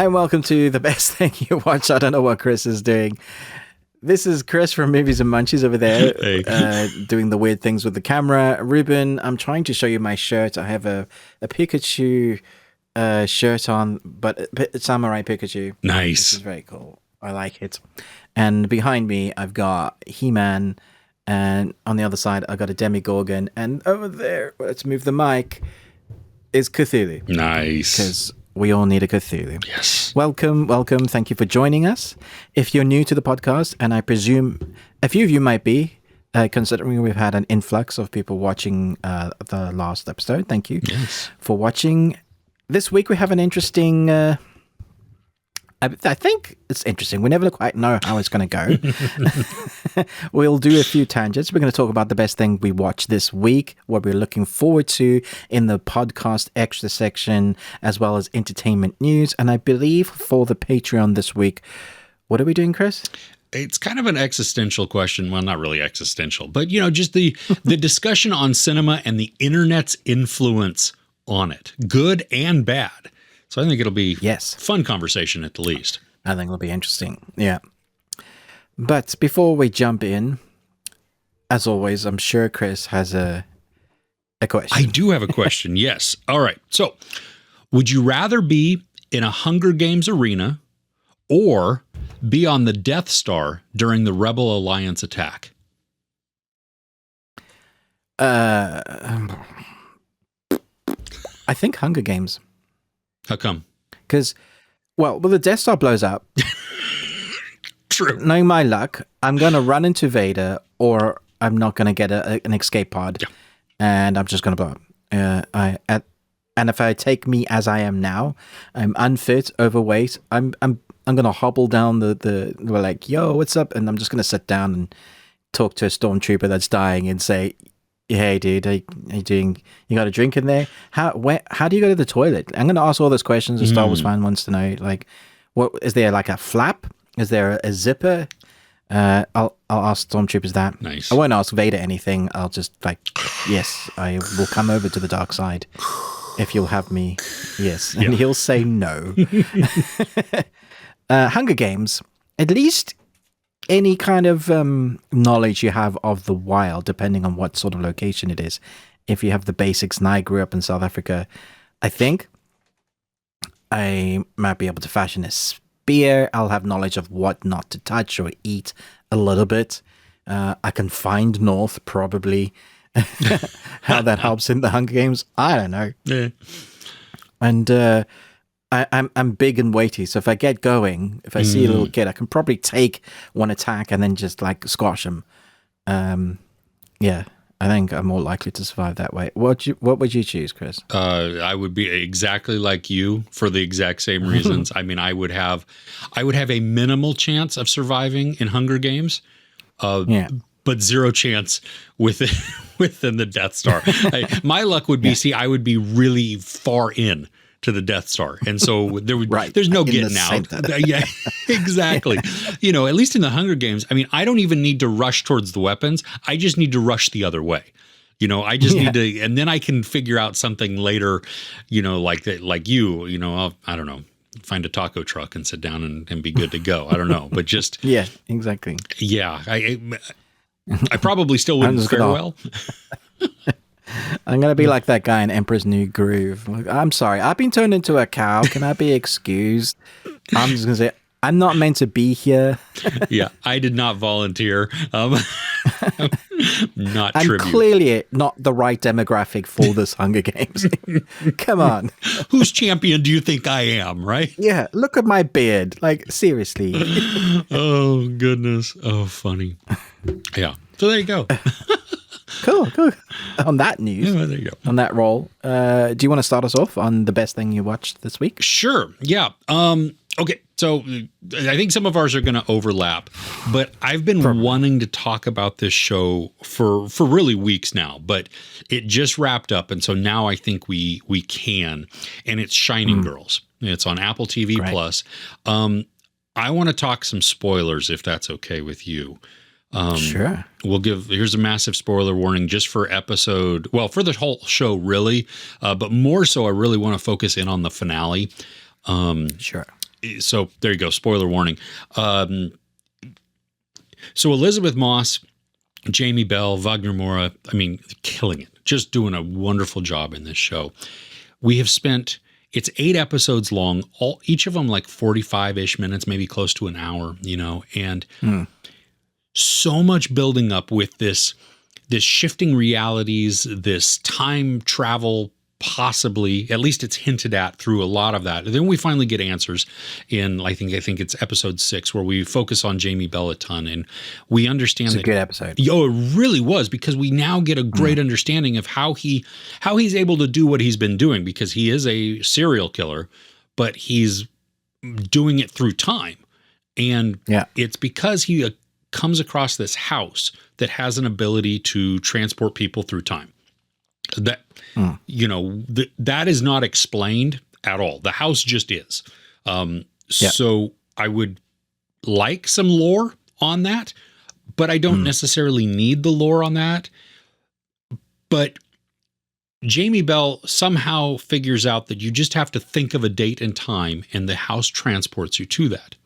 and welcome to the best thing you watch. I don't know what Chris is doing. This is Chris from Movies and Munchies over there, doing the weird things with the camera. Ruben, I'm trying to show you my shirt. I have a Pikachu shirt on, but Samurai Pikachu. Nice. This is very cool. I like it. And behind me, I've got He-Man, and on the other side, I've got a Demigorgon, and over there, let's move the mic, is Cthulhu. Nice. Because we all need a Cthulhu. Yes. Welcome. Thank you for joining us. If you're new to the podcast, and I presume a few of you might be, considering we've had an influx of people watching the last episode. Thank you for watching. This week we have an interesting... I think it's interesting. We never quite know how it's going to go. We'll do a few tangents. We're going to talk about the best thing we watched this week, what we're looking forward to in the podcast extra section, as well as entertainment news. And I believe for the Patreon this week, what are we doing, Chris? It's kind of an existential question. Well, not really existential, but, you know, just the discussion on cinema and the internet's influence on it, good and bad. So I think it'll be fun conversation at the least. I think it'll be interesting. Yeah. But before we jump in, as always, I'm sure Chris has a question. I do have a question. Yes. All right. So would you rather be in a Hunger Games arena or be on the Death Star during the Rebel Alliance attack? I think Hunger Games. How come? Because, well, the Death Star blows up. True. Knowing my luck, I'm going to run into Vader, or I'm not going to get an escape pod, and I'm just going to blow up. And if I take me as I am now, I'm unfit, overweight. I'm going to hobble down we're like, yo, what's up? And I'm just going to sit down and talk to a stormtrooper that's dying and say, hey, dude, how you doing? You got a drink in there? How do you go to the toilet? I'm going to ask all those questions a Star Wars fan wants to know. Like, what is there? Like a flap? Is there a zipper? I'll ask stormtroopers that. Nice. I won't ask Vader anything. I'll just yes, I will come over to the dark side if you'll have me. Yes, and he'll say no. Hunger Games, at least. Any kind of knowledge you have of the wild, depending on what sort of location it is. If you have the basics, and I grew up in South Africa, I think I might be able to fashion a spear. I'll have knowledge of what not to touch or eat a little bit. I can find North, probably. How that helps in the Hunger Games, I don't know. Yeah. And I'm big and weighty, so if I get going, if I see a little kid, I can probably take one attack and then just like squash him. Yeah, I think I'm more likely to survive that way. What would you choose, Chris? I would be exactly like you for the exact same reasons. I mean, I would have a minimal chance of surviving in Hunger Games. But zero chance within the Death Star. My luck would be, I would be really far in to the Death Star, and so there's no getting out. Yeah, exactly. You know, at least in the Hunger Games, I mean, I don't even need to rush towards the weapons. I just need to rush the other way. You know, I just need to, and then I can figure out something later. You know, like you. You know, I don't know, find a taco truck and sit down and be good to go. I don't know, but just exactly. Yeah, I probably still wouldn't fare well. I'm going to be like that guy in Emperor's New Groove. Like, I'm sorry, I've been turned into a cow. Can I be excused? I'm just going to say, I'm not meant to be here. Yeah, I did not volunteer. Not I'm tribute. Clearly not the right demographic for this Hunger Games. Come on. Whose champion do you think I am, right? Yeah, look at my beard. Like, seriously. Oh, goodness. Oh, funny. Yeah, so there you go. Cool. On that news, there you go. On that roll, do you want to start us off on the best thing you watched this week? Sure. Yeah. Okay. So I think some of ours are going to overlap, but I've been wanting to talk about this show for really weeks now, but it just wrapped up. And so now I think we can, and it's Shining Girls. It's on Apple TV Plus. I want to talk some spoilers if that's okay with you. Sure. Here's a massive spoiler warning just for for the whole show, really. But more so, I really want to focus in on the finale. Sure. so there you go. Spoiler warning. So Elizabeth Moss, Jamie Bell, Wagner Moura, I mean, killing it. Just doing a wonderful job in this show. We have spent, it's 8 episodes long, each of them like 45-ish minutes, maybe close to an hour, and so much building up with this shifting realities, this time travel, possibly, at least it's hinted at through a lot of that. And then we finally get answers in, I think it's episode 6, where we focus on Jamie Bell a ton, and we understand it's a good episode. Oh, it really was, because we now get a great understanding of how he's able to do what he's been doing, because he is a serial killer, but he's doing it through time. And it's because he comes across this house that has an ability to transport people through time. That that is not explained at all. The house just is. So I would like some lore on that, but I don't necessarily need the lore on that. But Jamie Bell somehow figures out that you just have to think of a date and time, and the house transports you to that.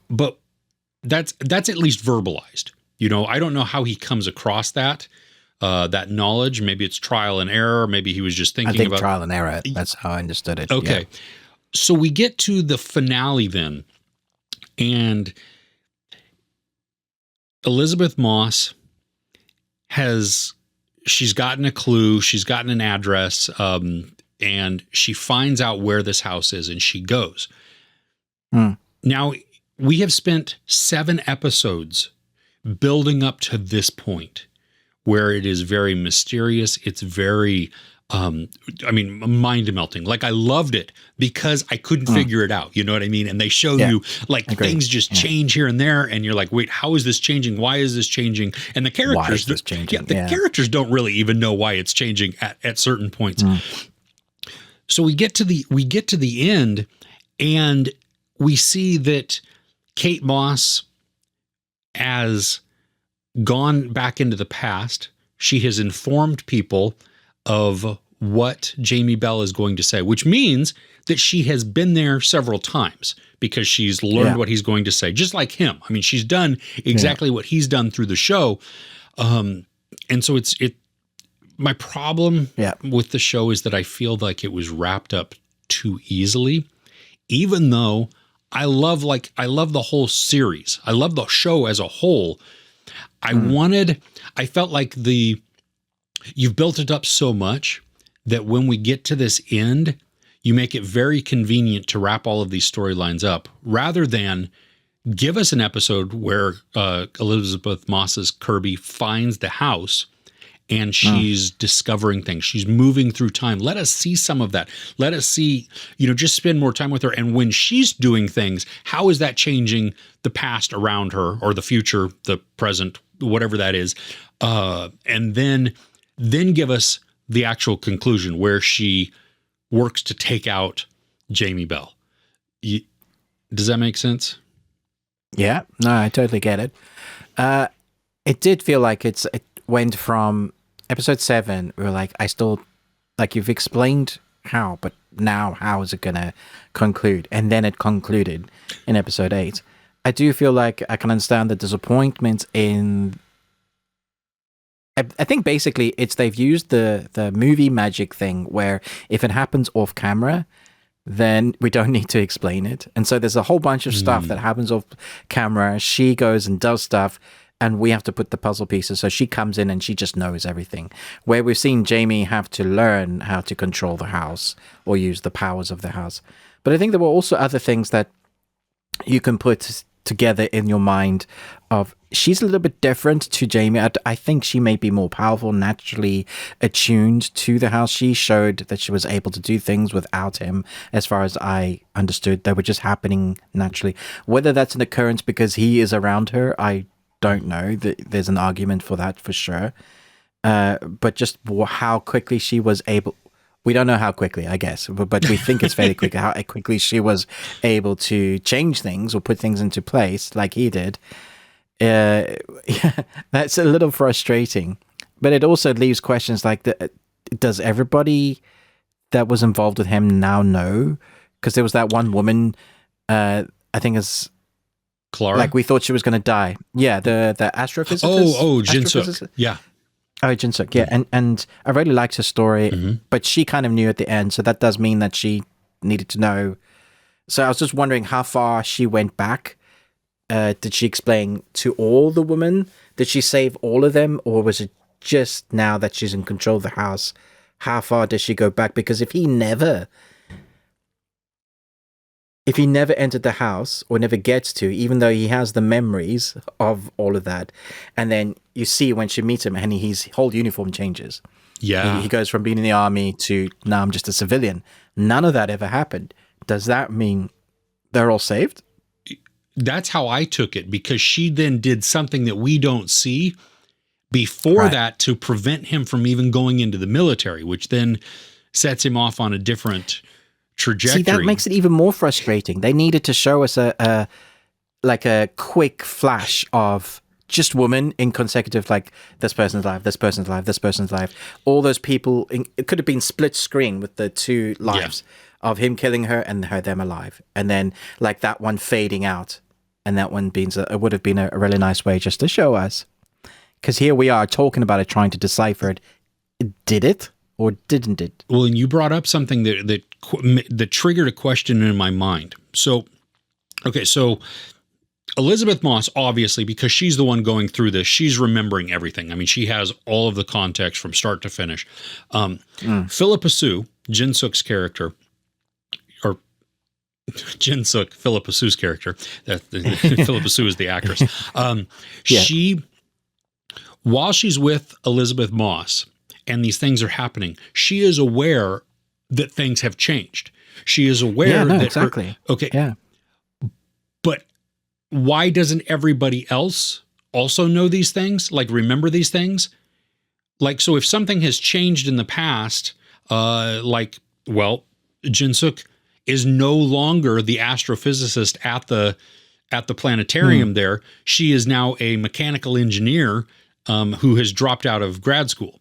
But that's at least verbalized. I don't know how he comes across that knowledge. Maybe it's trial and error. Maybe he was just thinking about trial and error. That's how I understood it. Okay. Yeah. So we get to the finale then, and Elizabeth Moss she's gotten a clue. She's gotten an address, and she finds out where this house is, and she goes. Now, we have spent 7 episodes building up to this point, where it is very mysterious. It's very, mind-melting. Like, I loved it because I couldn't figure it out. You know what I mean? And they show you, like, things just change here and there, and you're like, wait, how is this changing? Why is this changing? And the characters, why is this changing? The characters don't really even know why it's changing at certain points. So we get to the end, and we see that Kate Moss has gone back into the past. She has informed people of what Jamie Bell is going to say, which means that she has been there several times, because she's learned what he's going to say, just like him. I mean, she's done exactly what he's done through the show. And so my problem with the show is that I feel like it was wrapped up too easily, even though I love the whole series. I love the show as a whole. I felt like you've built it up so much that when we get to this end, you make it very convenient to wrap all of these storylines up, rather than give us an episode where Elizabeth Moss's Kirby finds the house and she's discovering things. She's moving through time. Let us see some of that. Let us see, just spend more time with her. And when she's doing things, how is that changing the past around her, or the future, the present, whatever that is? And then give us the actual conclusion where she works to take out Jamie Bell. Does that make sense? Yeah, no, I totally get it. It did feel like it went from episode 7, we were like, you've explained how, but now how is it going to conclude? And then it concluded in episode 8. I do feel like I can understand the disappointment in... I think basically they've used the movie magic thing, where if it happens off camera, then we don't need to explain it. And so there's a whole bunch of stuff that happens off camera. She goes and does stuff, and we have to put the puzzle pieces. So she comes in and she just knows everything. Where we've seen Jamie have to learn how to control the house or use the powers of the house. But I think there were also other things that you can put together in your mind of, she's a little bit different to Jamie. I think she may be more powerful, naturally attuned to the house. She showed that she was able to do things without him, as far as I understood. They were just happening naturally. Whether that's an occurrence because he is around her, I don't know. There's an argument for that for sure. But just how quickly she was able... We don't know how quickly, I guess, but we think it's fairly quick, how quickly she was able to change things or put things into place like he did. Yeah, that's a little frustrating. But it also leaves questions like, does everybody that was involved with him now know? Because there was that one woman I think is Clara? like we thought she was going to die. Yeah, the astrophysicist. Jinsuk. Yeah. Oh, Jinsuk. Yeah, and I really liked her story, but she kind of knew at the end, so that does mean that she needed to know. So I was just wondering how far she went back. Did she explain to all the women? Did she save all of them, or was it just now that she's in control of the house? How far does she go back? Because if he never entered the house, or never gets to, even though he has the memories of all of that, and then you see when she meets him and his whole uniform changes. Yeah. He goes from being in the army to now I'm just a civilian. None of that ever happened. Does that mean they're all saved? That's how I took it, because she then did something that we don't see before that to prevent him from even going into the military, which then sets him off on a different trajectory. See, that makes it even more frustrating. They needed to show us a quick flash of just women in consecutive, like this person's alive, this person's alive, this person's alive. All those people, it could have been split screen with the two lives of him killing her and them alive. And then like that one fading out and that one being, it would have been a really nice way just to show us. Because here we are talking about it, trying to decipher it. Did it or didn't it? Well, and you brought up something that triggered a question in my mind. So Elizabeth Moss, obviously, because she's the one going through this, she's remembering everything. I mean, she has all of the context from start to finish. Philippa Sue, Jinsuk's character, or Jinsuk, Philippa Sue's character, Philippa Sue is the actress. She, while she's with Elizabeth Moss and these things are happening, she is aware that things have changed. She is aware that exactly. But why doesn't everybody else also know these things? Like remember these things? Like, so if something has changed in the past, Jinsuk is no longer the astrophysicist at the planetarium there. She is now a mechanical engineer who has dropped out of grad school.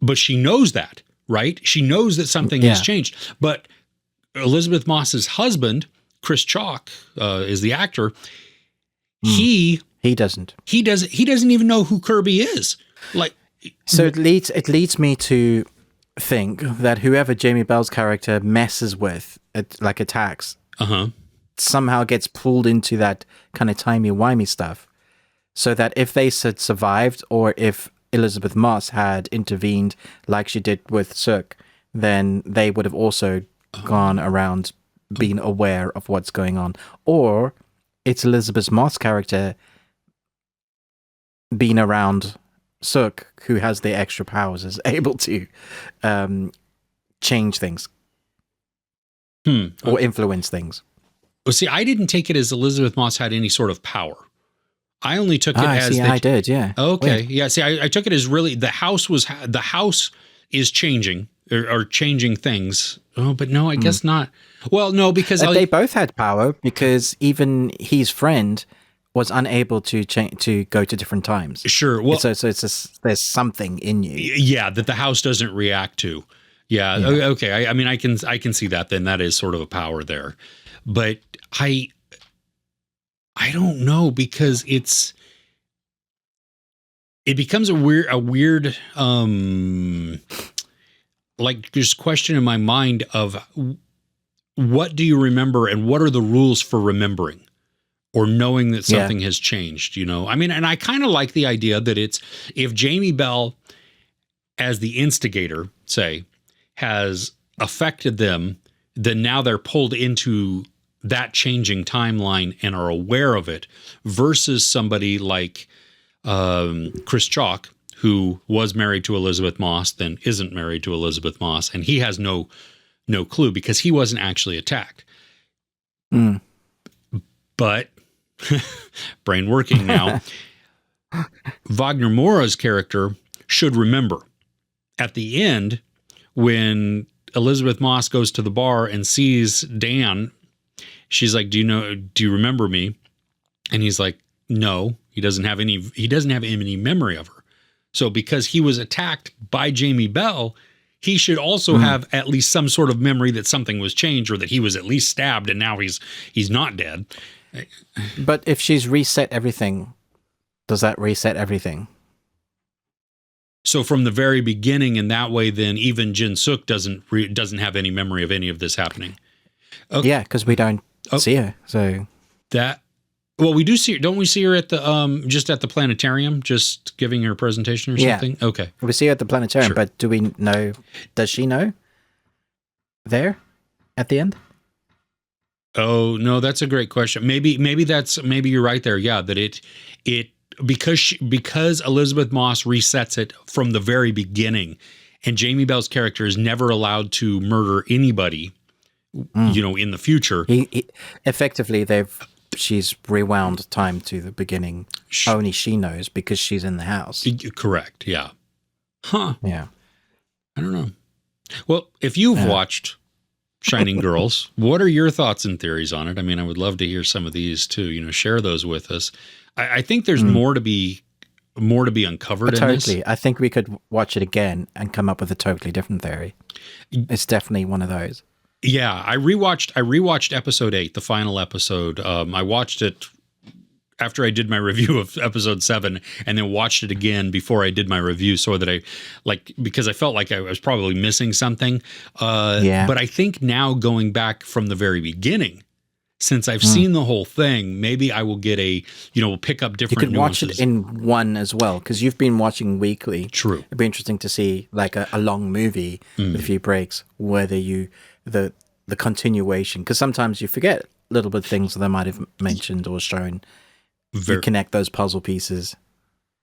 But she knows that, right? She knows that something has changed. But Elizabeth Moss's husband, Chris Chalk, is the actor. He doesn't even know who Kirby is. Like, so it leads me to think that whoever Jamie Bell's character messes with, attacks, somehow gets pulled into that kind of timey-wimey stuff, so that if they had survived, or if Elizabeth Moss had intervened like she did with Suk, then they would have also gone around being aware of what's going on. Or it's Elizabeth Moss' character being around Suk, who has the extra powers, is able to change things or influence things. Well, see, I didn't take it as Elizabeth Moss had any sort of power. I only took it as I did, yeah. Okay, weird. yeah. See, I took it as really the house is changing or changing things. Oh, but no, I guess not. Well, no, because they both had power, because even his friend was unable to go to different times. Sure. Well, so it's there's something in you. Yeah, that the house doesn't react to. Yeah. Okay. I mean, I can see that. Then that is sort of a power there, but I don't know, because it becomes a weird like just question in my mind of what do you remember and what are the rules for remembering or knowing that something has changed, you know? I mean, and I kind of like the idea that it's, if Jamie Bell as the instigator, say, has affected them, then now they're pulled into that changing timeline and are aware of it, versus somebody like Chris Chalk, who was married to Elizabeth Moss, then isn't married to Elizabeth Moss, and he has no clue because he wasn't actually attacked. But brain working now, Wagner Moura's character should remember at the end when Elizabeth Moss goes to the bar and sees Dan. She's like, do you remember me? And he's like, no, he doesn't have any memory of her. So because he was attacked by Jamie Bell, he should also have at least some sort of memory that something was changed or that he was at least stabbed and now he's not dead. But if she's reset everything, does that reset everything? So from the very beginning, in that way, then even Jin Suk doesn't have any memory of any of this happening. Okay. Yeah, because we don't see her. So well, we do see her. Don't we see her at the just at the planetarium, just giving her a presentation or something? Yeah. Okay, we see her at the planetarium, but do we know? Does she know? There, at the end. Oh no, that's a great question. Maybe you're right there. Yeah, that it because Elizabeth Moss resets it from the very beginning, and Jamie Bell's character is never allowed to murder anybody, in the future. Effectively, she's rewound time to the beginning. Only she knows because she's in the house. Correct. Yeah. Huh. Yeah. I don't know. Well, if you've watched Shining Girls, what are your thoughts and theories on it? I mean, I would love to hear some of these too. Share those with us. I think there's more to be uncovered in this. Totally. I think we could watch it again and come up with a totally different theory. It's definitely one of those. Yeah, I rewatched episode 8, the final episode. I watched it after I did my review of episode 7, and then watched it again before I did my review, so that because I felt like I was probably missing something. But I think now, going back from the very beginning, since I've seen the whole thing, maybe I will get we'll pick up different nuances. You could watch it in one as well, because you've been watching weekly. True. It'd be interesting to see like a long movie with a few breaks, whether the continuation, because sometimes you forget little bit things that they might have mentioned or shown. You connect those puzzle pieces.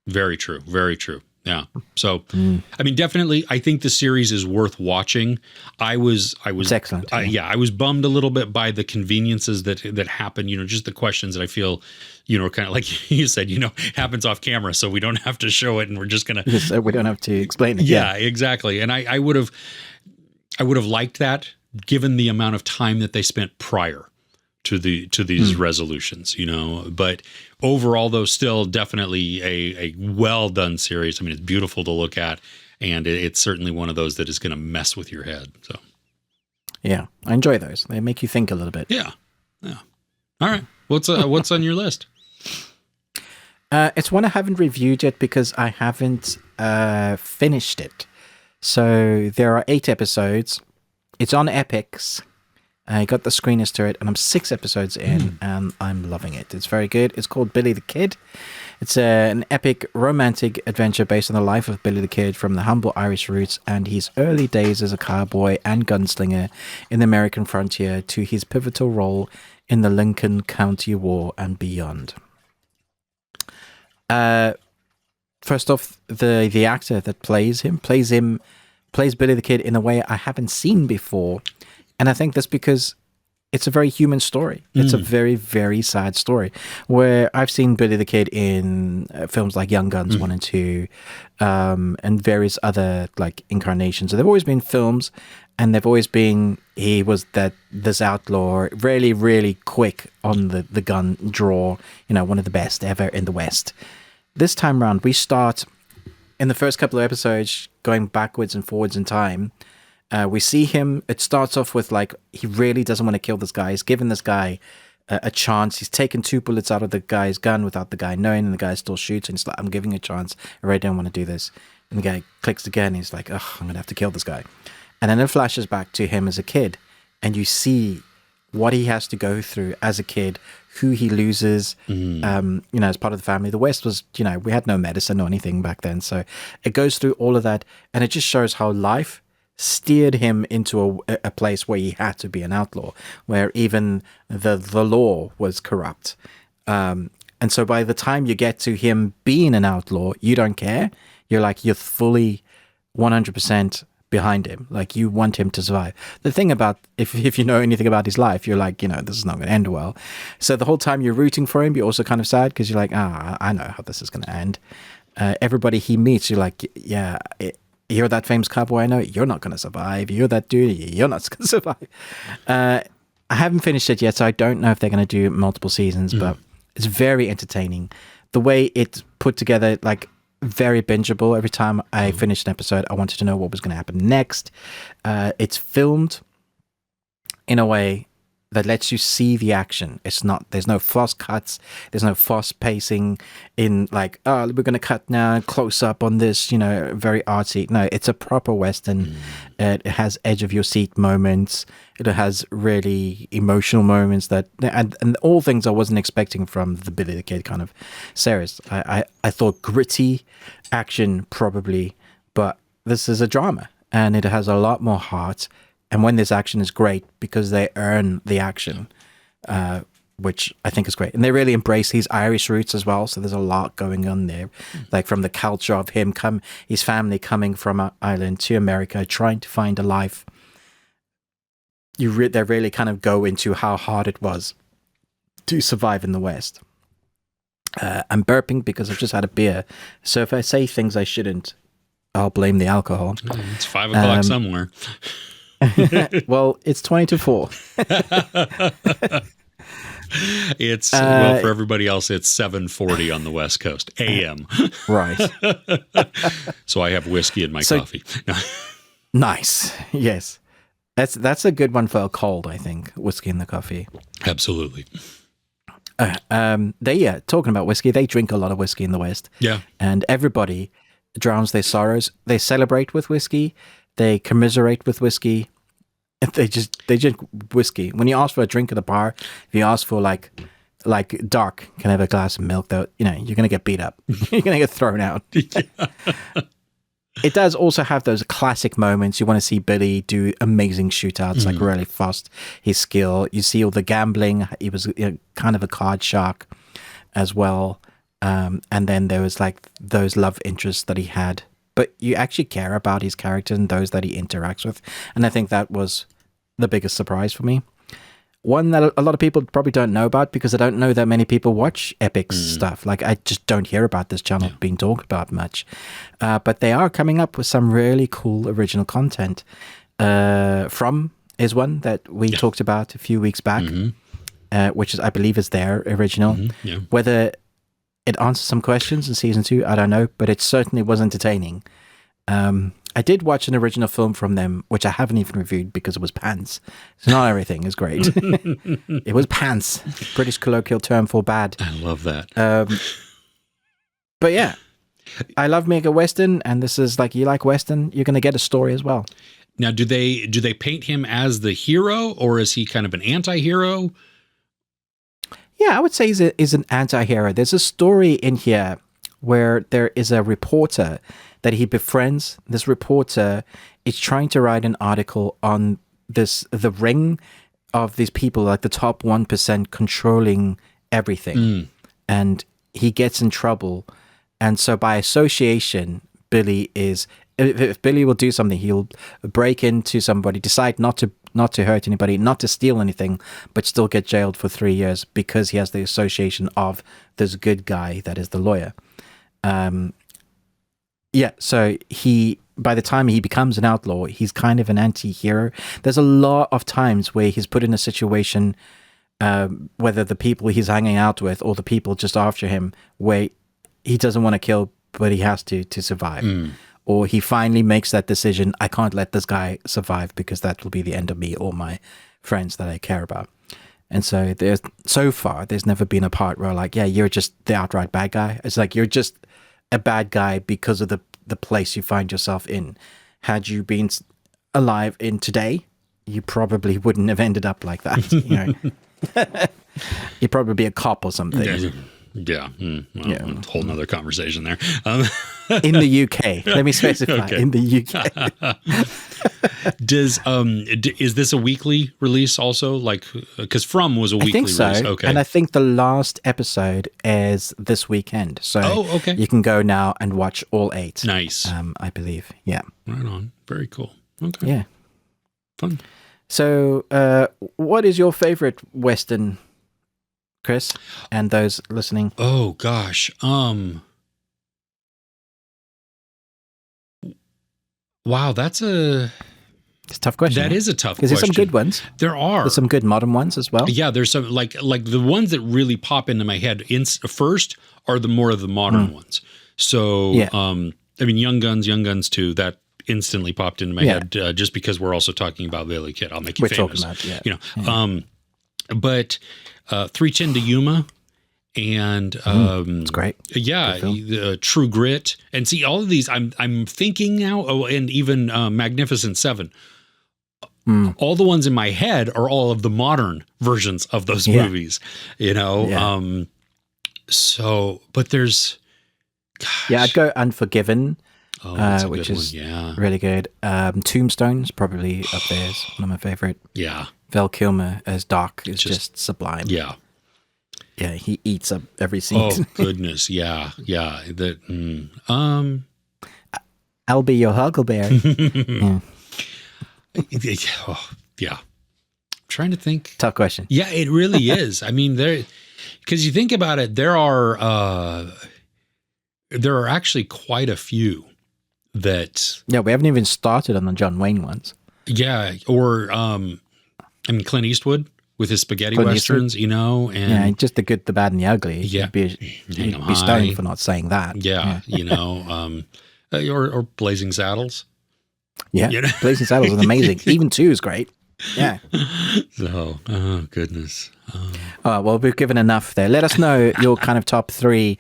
Very true. Very true. Yeah. So, I mean, definitely, I think the series is worth watching. It's excellent. I was bummed a little bit by the conveniences that happen. Just the questions that I feel, kind of like you said, happens off camera, so we don't have to show it, and we're just gonna. We don't have to explain it. Yeah, exactly. And I would have liked that, given the amount of time that they spent prior to these resolutions, but overall, though, still definitely a well done series. I mean, it's beautiful to look at, and it's certainly one of those that is going to mess with your head. So, yeah, I enjoy those. They make you think a little bit. Yeah. All right, what's on your list? It's one I haven't reviewed yet because I haven't finished it. So there are 8 episodes. It's on Epix. I got the screeners to it, and I'm 6 episodes in, and I'm loving it. It's very good. It's called Billy the Kid. It's an epic romantic adventure based on the life of Billy the Kid, from the humble Irish roots and his early days as a cowboy and gunslinger in the American frontier to his pivotal role in the Lincoln County War and beyond. First off, the actor that plays Billy the Kid in a way I haven't seen before. And I think that's because it's a very human story. It's a very, very sad story, where I've seen Billy the Kid in films like Young Guns 1 and 2, and various other like incarnations. So they've always been films, and they've always been, he was this outlaw, really, really quick on the gun draw, one of the best ever in the West. This time around, we start in the first couple of episodes going backwards and forwards in time. We see him, it starts off with like, he really doesn't want to kill this guy. He's given this guy a chance. He's taken 2 bullets out of the guy's gun without the guy knowing, and the guy still shoots, and he's like, I'm giving a chance. I really don't want to do this. And the guy clicks again, and he's like, I'm going to have to kill this guy. And then it flashes back to him as a kid, and you see what he has to go through as a kid, who he loses, as part of the family. The West was, we had no medicine or anything back then. So it goes through all of that, and it just shows how life steered him into a place where he had to be an outlaw, where even the law was corrupt. And so by the time you get to him being an outlaw, you don't care. You're fully 100% behind him. Like, you want him to survive. The thing about, if you know anything about his life, you're like, this is not going to end well. So the whole time you're rooting for him, you're also kind of sad, because you're like, I know how this is going to end. Everybody he meets, you're like, yeah, you're that famous cowboy I know, you're not going to survive. You're that dude, you're not going to survive. I haven't finished it yet, so I don't know if they're going to do multiple seasons, but it's very entertaining. The way it's put together, like, very bingeable. Every time I finished an episode, I wanted to know what was going to happen next. It's filmed in a way that lets you see the action. There's no fast cuts, there's no fast pacing in like, oh, we're going to cut now, close up on this, very artsy. No, it's a proper Western. It has edge of your seat moments. It has really emotional moments and all things I wasn't expecting from the Billy the Kid kind of series. I thought gritty action probably, but this is a drama and it has a lot more heart. And when this action is great because they earn the action, which I think is great. And they really embrace his Irish roots as well. So there's a lot going on there, like from the culture of his family coming from Ireland to America, trying to find a life. They really kind of go into how hard it was to survive in the West. I'm burping because I've just had a beer. So if I say things I shouldn't, I'll blame the alcohol. It's 5 o'clock somewhere. Well, it's 20 to 4. It's well, for everybody else, it's 7:40 on the West Coast AM. Right. So I have whiskey in my coffee. Nice. Yes. That's a good one for a cold, I think. Whiskey in the coffee. Absolutely. Talking about whiskey, they drink a lot of whiskey in the West. Yeah. And everybody drowns their sorrows. They celebrate with whiskey. They commiserate with whiskey. They drink whiskey. When you ask for a drink at the bar, if you ask for like dark, can I have a glass of milk? Though you're going to get beat up. You're going to get thrown out. It does also have those classic moments. You want to see Billy do amazing shootouts, like really fast. His skill. You see all the gambling. He was kind of a card shark as well. And then there was like those love interests that he had. But you actually care about his character and those that he interacts with. And I think that was the biggest surprise for me. One that a lot of people probably don't know about because I don't know that many people watch Epic's stuff. Like, I just don't hear about this channel being talked about much. But they are coming up with some really cool original content. From is one that we talked about a few weeks back, which I believe is their original. Whether it answers some questions in season 2, I don't know, but it certainly was entertaining. I did watch an original film from them, which I haven't even reviewed because it was pants. So not everything is great. It was pants, British colloquial term for bad. I love that. But yeah, I love mega Western, and this is like, you like Western, you're going to get a story as well. Now, do they paint him as the hero, or is he kind of an anti-hero? Yeah, I would say he's an anti-hero. There's a story in here where there is a reporter that he befriends. This reporter is trying to write an article on the ring of these people, like the top 1% controlling everything. And he gets in trouble. And so by association, if Billy will do something, he'll break into somebody, decide not to hurt anybody, not to steal anything, but still get jailed for 3 years because he has the association of this good guy that is the lawyer. So by the time he becomes an outlaw, he's kind of an anti-hero. There's a lot of times where he's put in a situation, whether the people he's hanging out with or the people just after him, where he doesn't want to kill, but he has to survive. Or he finally makes that decision, I can't let this guy survive because that will be the end of me or my friends that I care about. And so there's never been a part where like, yeah, you're just the outright bad guy. It's like, you're just a bad guy because of the place you find yourself in. Had you been alive in today, you probably wouldn't have ended up like that. You'd probably be a cop or something. Yeah. A whole nother conversation there. In the UK, let me specify. Okay. In the UK. Is this a weekly release also? Like, because From was a weekly release. I think so. Okay. And I think the last episode is this weekend. So you can go now and watch all 8. Nice. I believe. Yeah. Right on. Very cool. Okay. Yeah. Fun. So what is your favorite Western, Chris, and those listening? Oh gosh. Wow, it's a tough question. That is a tough question. Because there's some good ones. There's some good modern ones as well. Yeah, there's some like the ones that really pop into my head first are the more of the modern ones. So, Yeah. I mean, Young Guns 2, that instantly popped into my head just because we're also talking about Lily Kid. I'll make you famous. Talking about, you know, but 310 to Yuma and it's great. Yeah, True Grit, and see all of these. I'm thinking now. Oh, and even Magnificent Seven. All the ones in my head are all of the modern versions of those movies. You know, so but there's. Gosh. Yeah, I'd go Unforgiven, which is really good. Tombstone's probably up there. Is one of my favorite. Yeah. Val Kilmer as Doc is just sublime. Yeah. Yeah, he eats up every scene. Oh, goodness. Yeah. Yeah. I'll be your Huckleberry. Yeah. I'm trying to think. Tough question. Yeah, it really is. I mean, because you think about it, there are actually quite a few that. Yeah, we haven't even started on the John Wayne ones. Yeah, or I mean, Clint Eastwood with his spaghetti westerns, you know, and just the good, the bad, and the ugly. Yeah, you'd be stoned for not saying that. Yeah, you know, or Blazing Saddles. Yeah, you know? Blazing Saddles is amazing. Even 2 is great. Yeah. So, oh goodness. Well, we've given enough there. Let us know your kind of top 3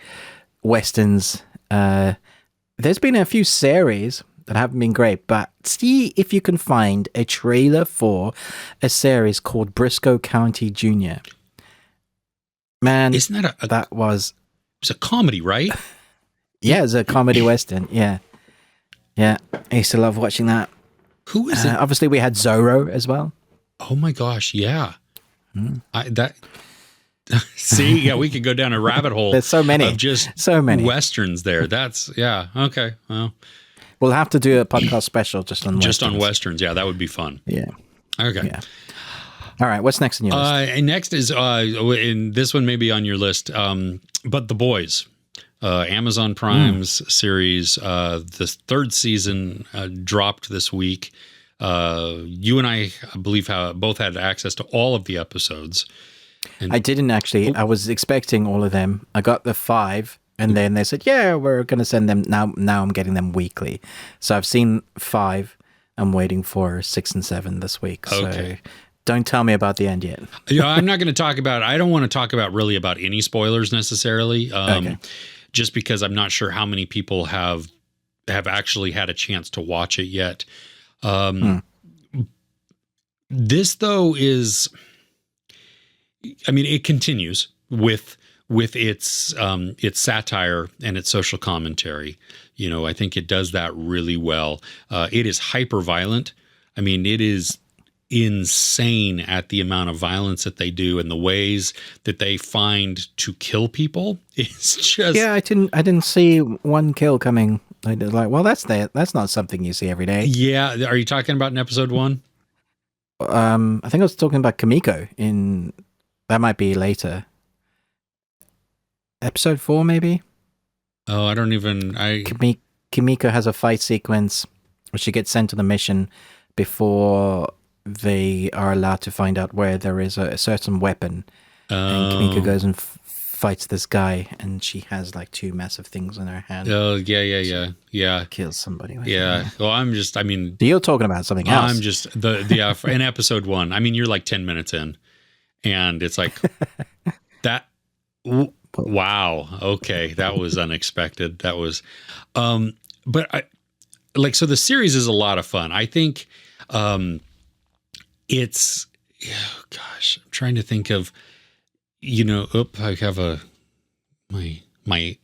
westerns. There's been a few series that haven't been great, but see if you can find a trailer for a series called Briscoe County Jr. Man, isn't that that was it's a comedy, right? Yeah, it's a comedy western. Yeah, I used to love watching that. Who is it? Obviously, we had Zorro as well. Oh my gosh, yeah. See, yeah, we could go down a rabbit hole. There's so many, of just so many westerns there. That's okay. Well. We'll have to do a podcast special just on westerns. Yeah, that would be fun. Yeah. Okay. Yeah. All right. What's next on your list? And next is, and this one may be on your list, but The Boys, Amazon Prime's series. The 3rd season dropped this week. You and I believe, both had access to all of the episodes. And I didn't actually. I was expecting all of them. I got the 5. And then they said, yeah, we're going to send them now. Now I'm getting them weekly. So I've seen 5. I'm waiting for 6 and 7 this week. Okay. So don't tell me about the end yet. I'm not going to talk about, I don't want to talk about really about any spoilers necessarily. Just because I'm not sure how many people have actually had a chance to watch it yet. This though is, I mean, it continues with its satire and its social commentary. You know, I think it does that really well. It is hyper violent. I mean, it is insane at the amount of violence that they do and the ways that they find to kill people. It's just I didn't see one kill coming. I did like, well, that's not something you see every day. Yeah, are you talking about in episode 1? I think I was talking about Kimiko that might be later. Episode 4, maybe? Oh, I don't even... Kimiko has a fight sequence where she gets sent on a mission before they are allowed to find out where there is a certain weapon. And Kimiko goes and fights this guy, and she has like 2 massive things in her hand. Oh, yeah. Kills somebody. Yeah. Well, you're talking about something else. I'm just... in episode 1, I mean, you're like 10 minutes in, and it's like... that... Wow. Okay. That was unexpected. That was, but so the series is a lot of fun. I think, it's, gosh, I'm trying to think of, I have my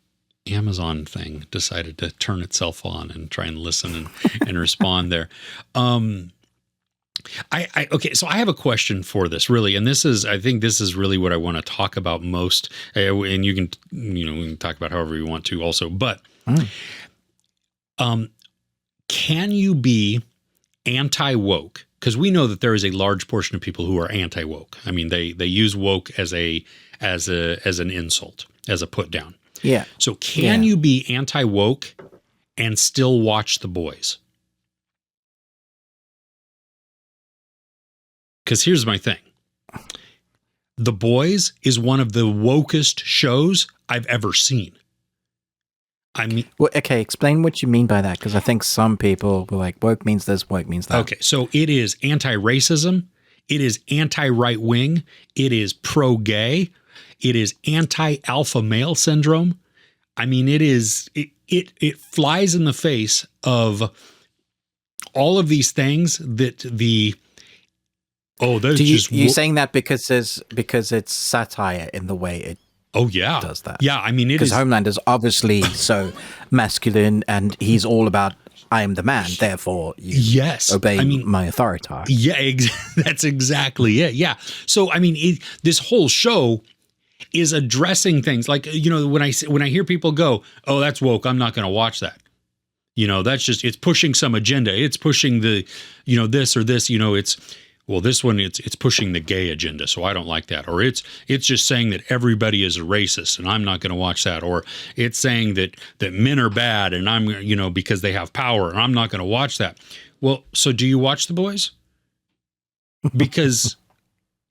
Amazon thing decided to turn itself on and try and listen and respond there. Okay, so I have a question for this, really, and I think this is really what I want to talk about most, and you can, we can talk about however you want to also, but, can you be anti-woke? Because we know that there is a large portion of people who are anti-woke. I mean, they use woke as an insult, as a put down. Yeah. So can you be anti-woke and still watch The Boys? Because here's my thing. The Boys is one of the wokest shows I've ever seen. I mean, well, okay, explain what you mean by that, because I think some people were like, woke means this, woke means that. Okay, so it is anti-racism, it is anti-right wing, it is pro-gay, it is anti-alpha male syndrome. I mean, it flies in the face of all of these things that you're saying that because it's satire in the way it does that. Yeah, I mean, because Homelander's obviously so masculine, and he's all about I am the man, therefore you obey my authority. Yeah, that's exactly it. Yeah. So I mean, this whole show is addressing things like, you know, when I hear people go, "Oh, that's woke, I'm not going to watch that." You know, that's just, it's pushing some agenda. It's pushing the, you know, this or this, you know, this one, it's pushing the gay agenda. So I don't like that. Or it's just saying that everybody is a racist and I'm not going to watch that. Or it's saying that men are bad and I'm, you know, because they have power and I'm not going to watch that. Well, so do you watch The Boys? Because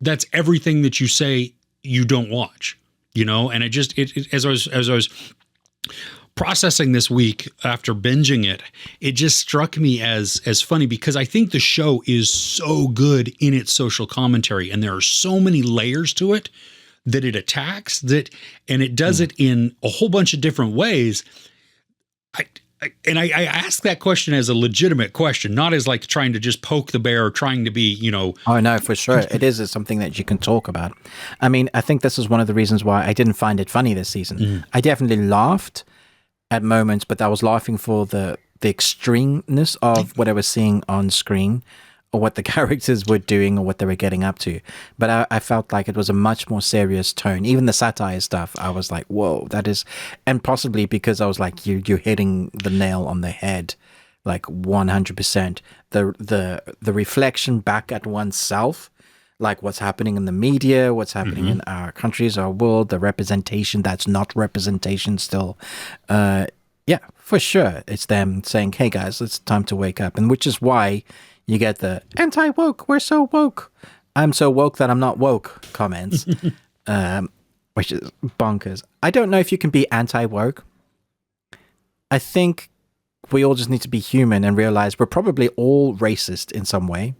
that's everything that you say you don't watch, you know? And as I was processing this week after binging it, it just struck me as funny, because I think the show is so good in its social commentary, and there are so many layers to it that it attacks that, and it does it in a whole bunch of different ways. I ask that question as a legitimate question, not as like trying to just poke the bear or trying to be, you know. Oh, no, for sure. It is something that you can talk about. I mean, I think this is one of the reasons why I didn't find it funny this season. I definitely laughed at moments, but I was laughing for the extremeness of what I was seeing on screen, or what the characters were doing, or what they were getting up to. But I felt like it was a much more serious tone. Even the satire stuff, I was like, whoa, that is... And possibly because I was like, you're hitting the nail on the head, like 100%. The reflection back at oneself, like what's happening in the media, what's happening in our countries, our world, the representation that's not representation still. Yeah, for sure. It's them saying, hey guys, it's time to wake up. And which is why you get the anti-woke, we're so woke, I'm so woke that I'm not woke comments, which is bonkers. I don't know if you can be anti-woke. I think we all just need to be human and realize we're probably all racist in some way.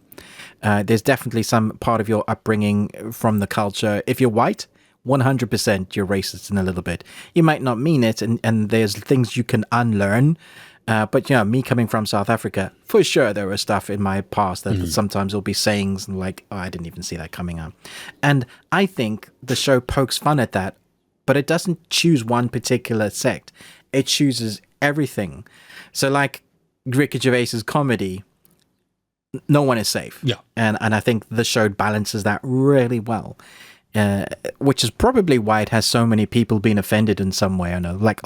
There's definitely some part of your upbringing from the culture. If you're white, 100% you're racist in a little bit. You might not mean it, and there's things you can unlearn. But, you know, me coming from South Africa, for sure there was stuff in my past that sometimes will be sayings and like, oh, I didn't even see that coming up. And I think the show pokes fun at that, but it doesn't choose one particular sect. It chooses everything. So like Ricky Gervais's comedy, no one is safe. Yeah. And I think the show balances that really well. Which is probably why it has so many people being offended in some way or another. Like,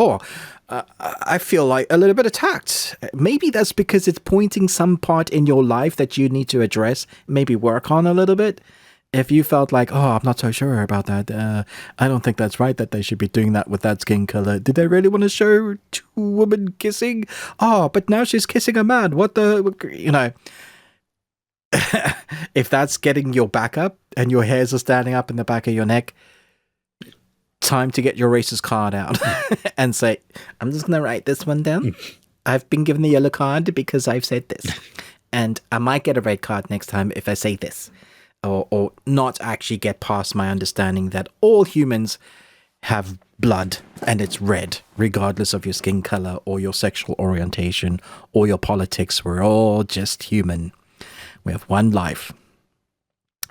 I feel like a little bit attacked. Maybe that's because it's pointing some part in your life that you need to address, maybe work on a little bit. If you felt like, oh, I'm not so sure about that. I don't think that's right that they should be doing that with that skin color. Did they really want to show two women kissing? Oh, but now she's kissing a man. What the, you know. If that's getting your back up and your hairs are standing up in the back of your neck, time to get your racist card out and say, I'm just going to write this one down. I've been given the yellow card because I've said this. And I might get a red card next time if I say this. Or not actually get past my understanding that all humans have blood and it's red, regardless of your skin color or your sexual orientation or your politics. We're all just human. We have one life.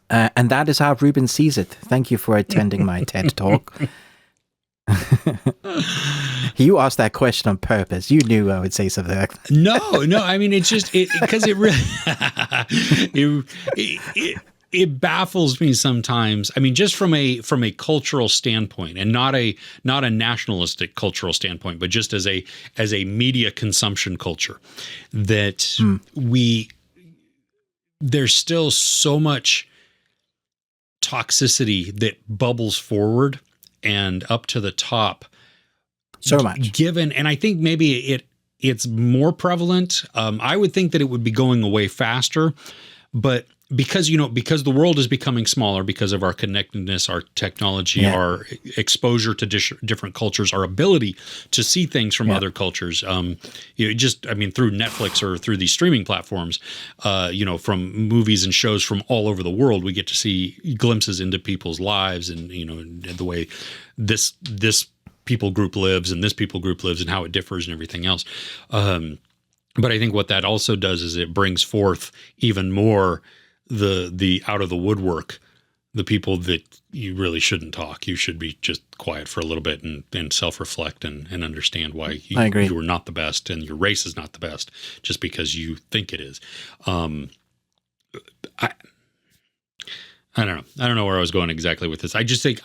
And that is how Ruben sees it. Thank you for attending my TED Talk. You asked that question on purpose. You knew I would say something like that. No. I mean, it's just because it really it baffles me sometimes. I mean, just from a cultural standpoint, and not a nationalistic cultural standpoint, but just as a media consumption culture, that there's still so much toxicity that bubbles forward and up to the top. So much. Given, and I think maybe it's more prevalent. I would think that it would be going away faster, but because the world is becoming smaller because of our connectedness, our technology, our exposure to different cultures, our ability to see things from other cultures. Through Netflix or through these streaming platforms, from movies and shows from all over the world, we get to see glimpses into people's lives and the way this people group lives and this people group lives and how it differs and everything else. But I think what that also does is it brings forth even more the out of the woodwork, the people that you really shouldn't talk. You should be just quiet for a little bit and self-reflect and understand why you are not the best and your race is not the best just because you think it is. I don't know. I don't know where I was going exactly with this. I just think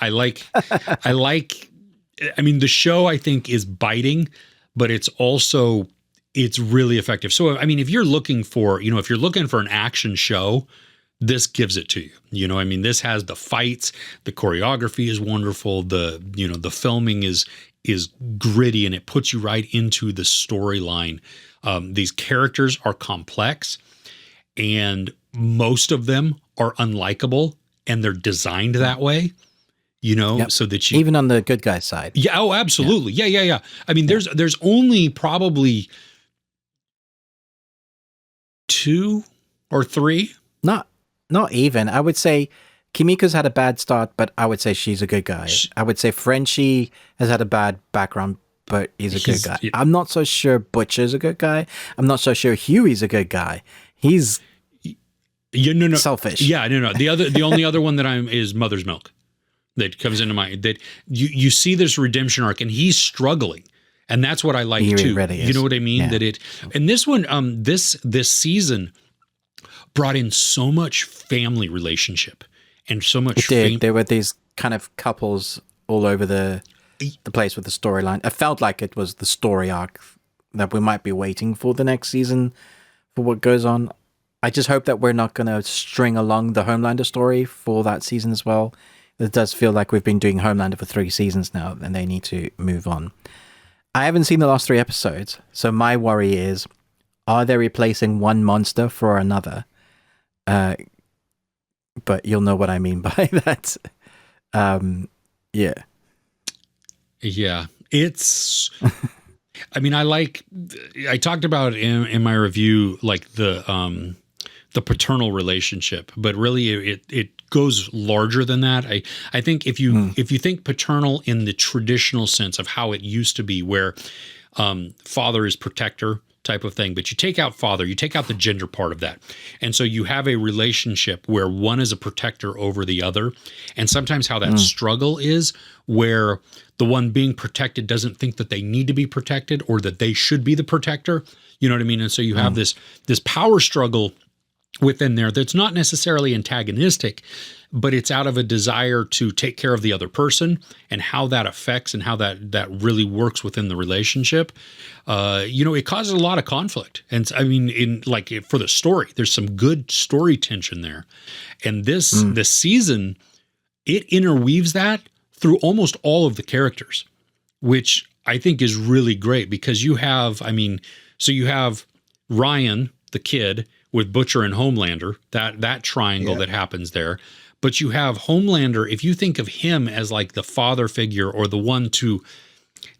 the show I think is biting, but it's really effective. So, if you're looking for an action show, this gives it to you. This has the fights, the choreography is wonderful. The filming is gritty and it puts you right into the storyline. These characters are complex and most of them are unlikable and they're designed that way. So that you even on the good guy side. Yeah. Oh, absolutely. Yeah. There's only probably 2 or 3. Not even. I would say Kimiko's had a bad start, but I would say she's a good guy. I would say Frenchie has had a bad background, but he's a good guy. I'm not so sure Butcher's a good guy. I'm not so sure Huey's a good guy. He's selfish. Yeah, no. The only other one that is Mother's Milk. That comes into mind, that you see this redemption arc and he's struggling. And that's what I like too. Really you know what I mean? Yeah. And this one, this season brought in so much family relationship and so much. There were these kind of couples all over the place with the storyline. I felt like it was the story arc that we might be waiting for the next season for what goes on. I just hope that we're not going to string along the Homelander story for that season as well. It does feel like we've been doing Homelander for 3 seasons now, and they need to move on. I haven't seen the last 3 episodes, so my worry is, are they replacing one monster for another? But you'll know what I mean by that. Yeah. Yeah. It's... I talked about in my review, like the paternal relationship, but really it goes larger than that. I think if you think paternal in the traditional sense of how it used to be, where father is protector type of thing, but you take out father, you take out the gender part of that. And so you have a relationship where one is a protector over the other. And sometimes how that struggle is where the one being protected doesn't think that they need to be protected or that they should be the protector. You know what I mean? And so you have this power struggle within there that's not necessarily antagonistic, but it's out of a desire to take care of the other person and how that affects and how that really works within the relationship. It causes a lot of conflict. And for the story, there's some good story tension there. And this season, it interweaves that through almost all of the characters, which I think is really great because you have Ryan, the kid, with Butcher and Homelander, that triangle that happens there. But you have Homelander, if you think of him as like the father figure or the one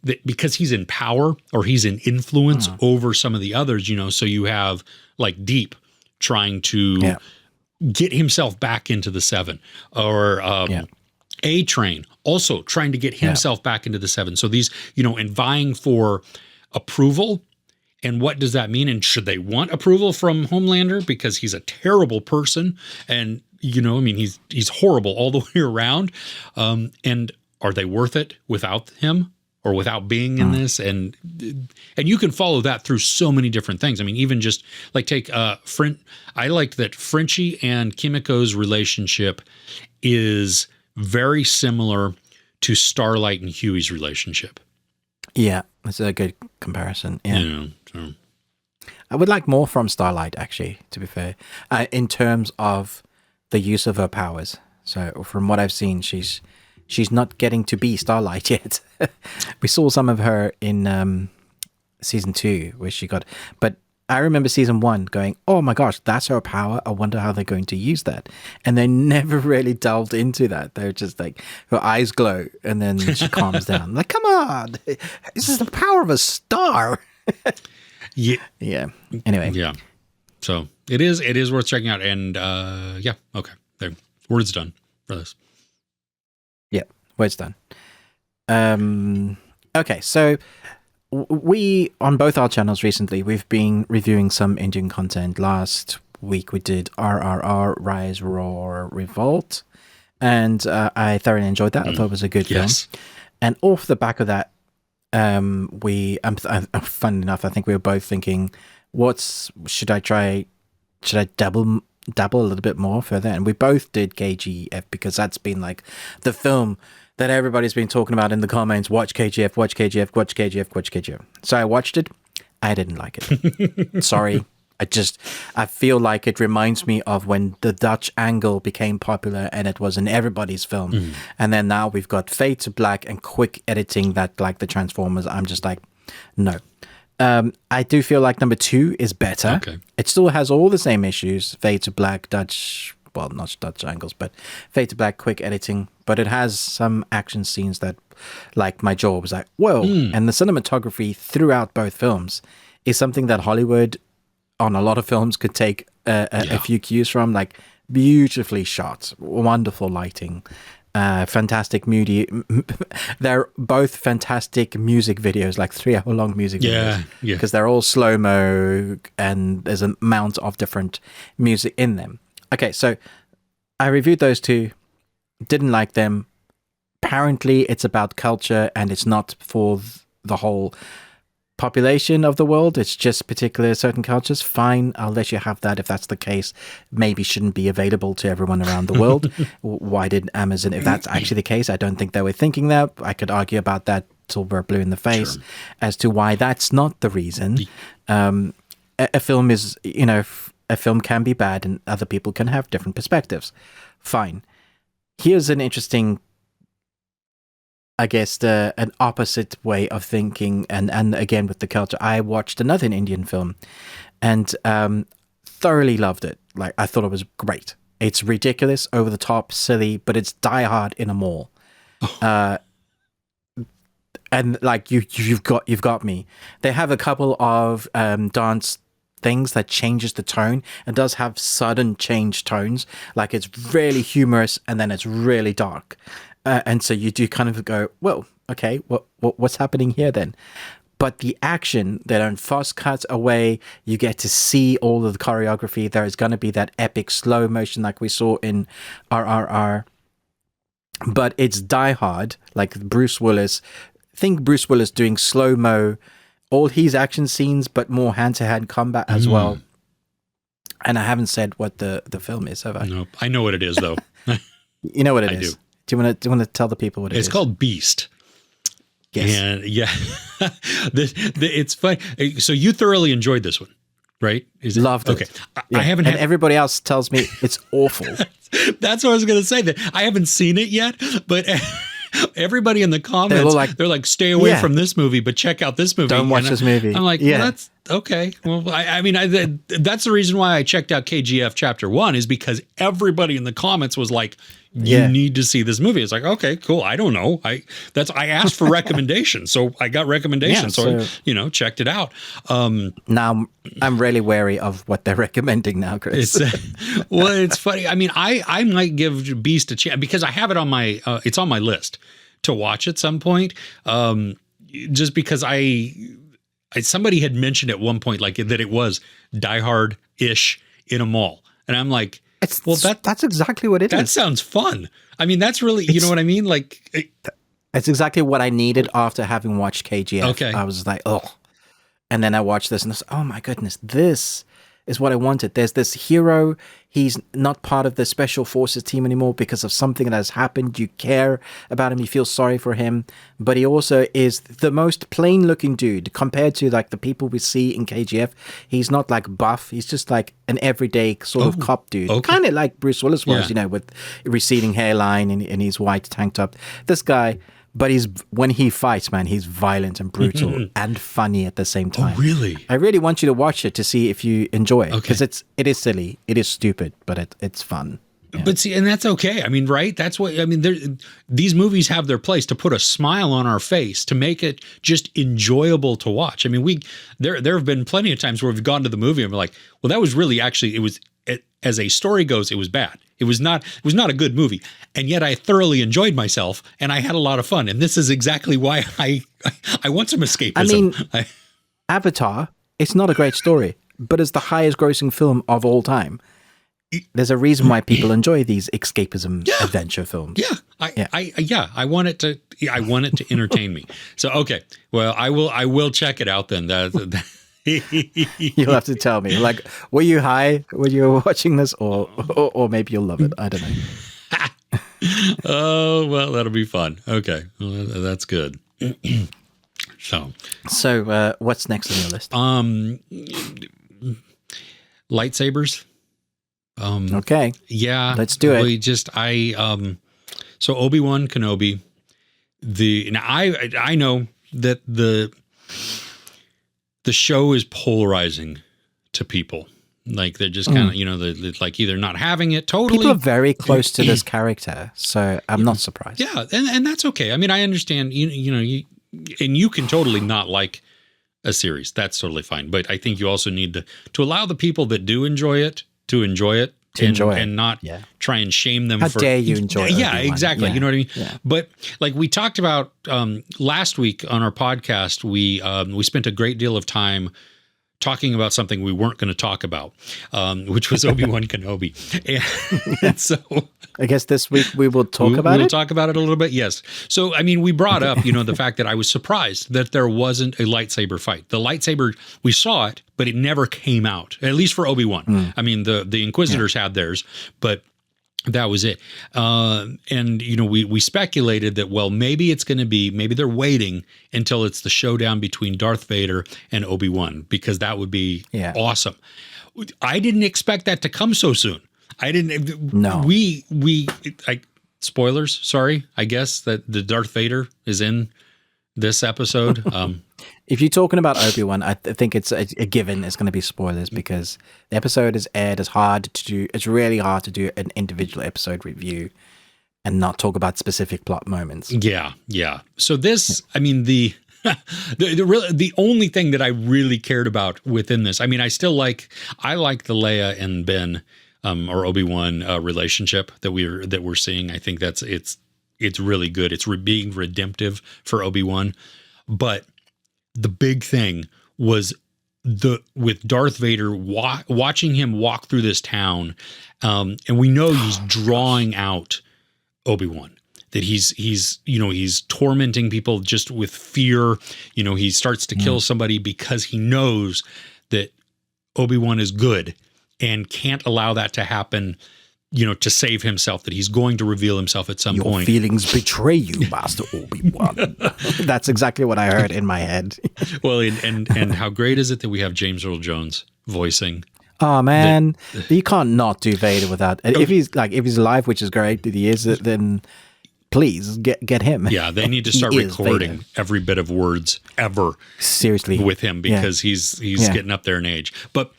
because he's in power or he's in influence over some of the others, so you have like Deep trying to get himself back into the 7 or A-Train also trying to get himself back into the 7. So these, and vying for approval. And what does that mean? And should they want approval from Homelander because he's a terrible person? And, he's horrible all the way around. And are they worth it without him or without being in this? And you can follow that through so many different things. Even just like take I liked that Frenchie and Kimiko's relationship is very similar to Starlight and Huey's relationship. Yeah, that's a good comparison. Yeah. I would like more from Starlight, actually, to be fair, in terms of the use of her powers. So from what I've seen, she's not getting to be Starlight yet. We saw some of her in season 2 where she got, but I remember season 1 going, oh my gosh, that's her power. I wonder how they're going to use that. And they never really delved into that. They're just like, her eyes glow and then she calms down. Like, come on, this is the power of a star. Yeah. Anyway. Yeah. So it is worth checking out. And yeah. Okay. There. Word's done for this. Yeah. Word's done. Okay. So we, on both our channels recently, we've been reviewing some Indian content. Last week we did RRR, Rise, Roar, Revolt. And I thoroughly enjoyed that. I thought it was a good film. And off the back of that, fun enough, I think we were both thinking, should I dabble a little bit more further? And we both did KGF because that's been like the film that everybody's been talking about in the comments. Watch KGF, watch KGF, watch KGF, watch KGF. So I watched it. I didn't like it. Sorry. I feel like it reminds me of when the Dutch angle became popular and it was in everybody's film. And then now we've got fade to black and quick editing that like the Transformers. I'm just like, no. I do feel like number 2 is better. Okay. It still has all the same issues. Fade to black, Dutch, well, not Dutch angles, but fade to black, quick editing. But it has some action scenes that, like, my jaw was like, whoa. And the cinematography throughout both films is something that Hollywood on a lot of films could take a few cues from. Like, beautifully shot, wonderful lighting, fantastic moody. They're both fantastic music videos, like 3-hour-long music videos, because they're all slow-mo and there's an amount of different music in them. Okay, so I reviewed those 2, didn't like them. Apparently it's about culture and it's not for the whole population of the world. It's just particular certain cultures. Fine, I'll let you have that if that's the case. Maybe shouldn't be available to everyone around the world. Why did Amazon, if that's actually the case, I don't think they were thinking that. I could argue about that till we're blue in the face as to why that's not the reason. A film is, a film can be bad and other people can have different perspectives. Fine. Here's an interesting, I guess, an opposite way of thinking, and again with the culture. I watched another Indian film and thoroughly loved it. Like, I thought it was great. It's ridiculous, over the top, silly, but it's Die Hard in a mall. And like you've got me. They have a couple of dance things that changes the tone and does have sudden change tones. Like, it's really humorous and then it's really dark. And so you do kind of go, well, okay, what's happening here then? But the action, they don't fast cut away. You get to see all of the choreography. There is going to be that epic slow motion like we saw in RRR. But it's Die Hard, like Bruce Willis. Think Bruce Willis doing slow-mo, all his action scenes, but more hand-to-hand combat as well. And I haven't said what the film is, have I? No, I know what it is, though. You know what it is? Do. Do you want to tell the people what it is? It's called Beast. Yes. And it's fun. So you thoroughly enjoyed this one, right? Loved it. Okay. I haven't. And everybody else tells me it's awful. That's what I was going to say. That I haven't seen it yet, but everybody in the comments, they're like, stay away from this movie, but check out this movie. Don't watch this movie. I'm like, well, that's okay. Well, I mean, that's the reason why I checked out KGF Chapter 1 is because everybody in the comments was like, you need to see this movie. It's like, okay, cool. I don't know. I asked for recommendations, so I got recommendations. So I, checked it out. Now I'm really wary of what they're recommending now, Chris. It's funny. I mean, I might give Beast a chance because I have it on my, it's on my list to watch at some point. Just because somebody had mentioned at one point, like that it was Die Hard-ish in a mall. And I'm like, that's exactly what it is. That sounds fun. I mean, that's really, you know what I mean? Like, it's exactly what I needed after having watched KGF. Okay. I was like, oh. And then I watched this and I was, oh my goodness, this is what I wanted. There's this hero. He's not part of the special forces team anymore because of something that has happened. You care about him. You feel sorry for him. But he also is the most plain looking dude compared to like the people we see in KGF. He's not like buff. He's just like an everyday sort of cop dude. Okay. Kind of like Bruce Willis was, with receding hairline and his white tank top. This guy, but when he fights, man, he's violent and brutal and funny at the same time. Oh, really? I really want you to watch it to see if you enjoy it, because it is silly, it is stupid, but it's fun. Yeah. But see, and that's okay. I mean, right? That's what I mean. These movies have their place to put a smile on our face, to make it just enjoyable to watch. I mean, there have been plenty of times where we've gone to the movie and we're like, well, that was really actually as a story goes, it was bad. It was not a good movie, and yet I thoroughly enjoyed myself and I had a lot of fun. And this is exactly why I want some escapism. I mean, Avatar, it's not a great story, but it's the highest grossing film of all time. There's a reason why people enjoy these escapism adventure films. Yeah. I want it to entertain me. So, okay. Well, I will check it out then. You'll have to tell me. Like, were you high when you were watching this, or maybe you'll love it. I don't know. Oh, well, that'll be fun. Okay. Well, that's good. So, what's next on your list? Lightsabers. Okay. Yeah. Let's do it. So Obi-Wan Kenobi, I know that the show is polarizing to people. Like, they're just kind of, they're like either not having it totally. People are very close to this character, so I'm not surprised. Yeah. And that's okay. I mean, I understand, and you can totally not like a series. That's totally fine. But I think you also need to allow the people that do enjoy it to enjoy it. And not try and shame them. How dare you enjoy it? Yeah, Obi-Wan. exactly. Yeah. You know what I mean? Yeah. But like we talked about last week on our podcast, we spent a great deal of time talking about something we weren't going to talk about, which was Obi-Wan Kenobi. And so I guess this week we will talk about it. We'll talk about it a little bit. Yes. So, I mean, we brought up, the fact that I was surprised that there wasn't a lightsaber fight. The lightsaber, we saw it, but it never came out, at least for Obi-Wan. I mean, the Inquisitors had theirs, but that was it. And, we speculated that, well, maybe they're waiting until it's the showdown between Darth Vader and Obi-Wan, because that would be awesome. I didn't expect that to come so soon. I didn't. No. Spoilers. Sorry. I guess that the Darth Vader is in this episode. If you're talking about Obi-Wan, I think it's a given. It's going to be spoilers, because the episode is aired. It's really hard to do an individual episode review and not talk about specific plot moments. Yeah. So this, I mean, the only thing that I really cared about within this, I mean, I like the Leia and Ben. Or Obi-Wan relationship that we're seeing. I think it's really good. It's being redemptive for Obi-Wan. But the big thing was with Darth Vader watching him walk through this town, and we know he's drawing out Obi-Wan. That he's tormenting people just with fear. He starts to kill somebody because he knows that Obi-Wan is good and can't allow that to happen, to save himself, that he's going to reveal himself at some point. Your feelings betray you, Master Obi-Wan. That's exactly what I heard in my head. Well, and how great is it that we have James Earl Jones voicing? Oh, man. You can't not do Vader without... If he's alive, which is great, that he is, then... Please get him. Yeah, they need to start recording every bit of words ever. Seriously, with him, because he's getting up there in age. But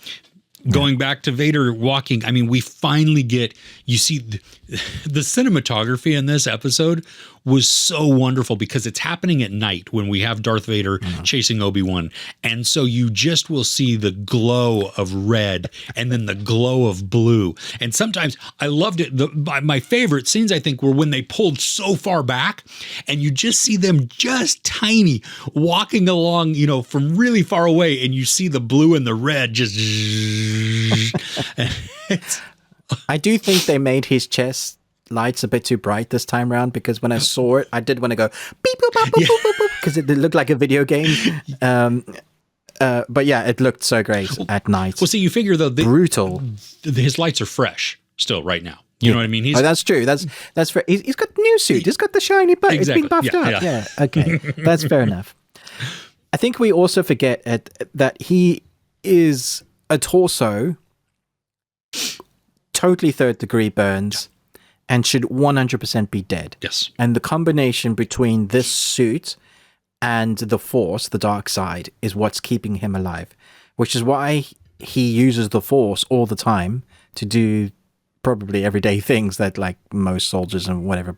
going back to Vader walking, I mean, we finally you see the cinematography in this episode was so wonderful, because it's happening at night when we have Darth Vader chasing Obi-Wan. And so you just will see the glow of red and then the glow of blue. And sometimes I loved it. My favorite scenes, I think, were when they pulled so far back and you just see them just tiny walking along, from really far away, and you see the blue and the red just. I do think they made his chest lights a bit too bright this time around, because when I saw it, I did want to go beep boop boop boop boop boop, because it looked like a video game. But yeah, it looked so great at night. Well, see, you figure though, brutal. His lights are fresh still right now. You know what I mean? That's true. That's fair. He's got the new suit. He's got the shiny butt. Exactly. It's been buffed up. Yeah. Okay. That's fair enough. I think we also forget that he is a torso, totally third degree burns. and should 100% be dead. Yes. And the combination between this suit and the Force, the dark side, is what's keeping him alive, which is why he uses the Force all the time to do probably everyday things that like most soldiers and whatever,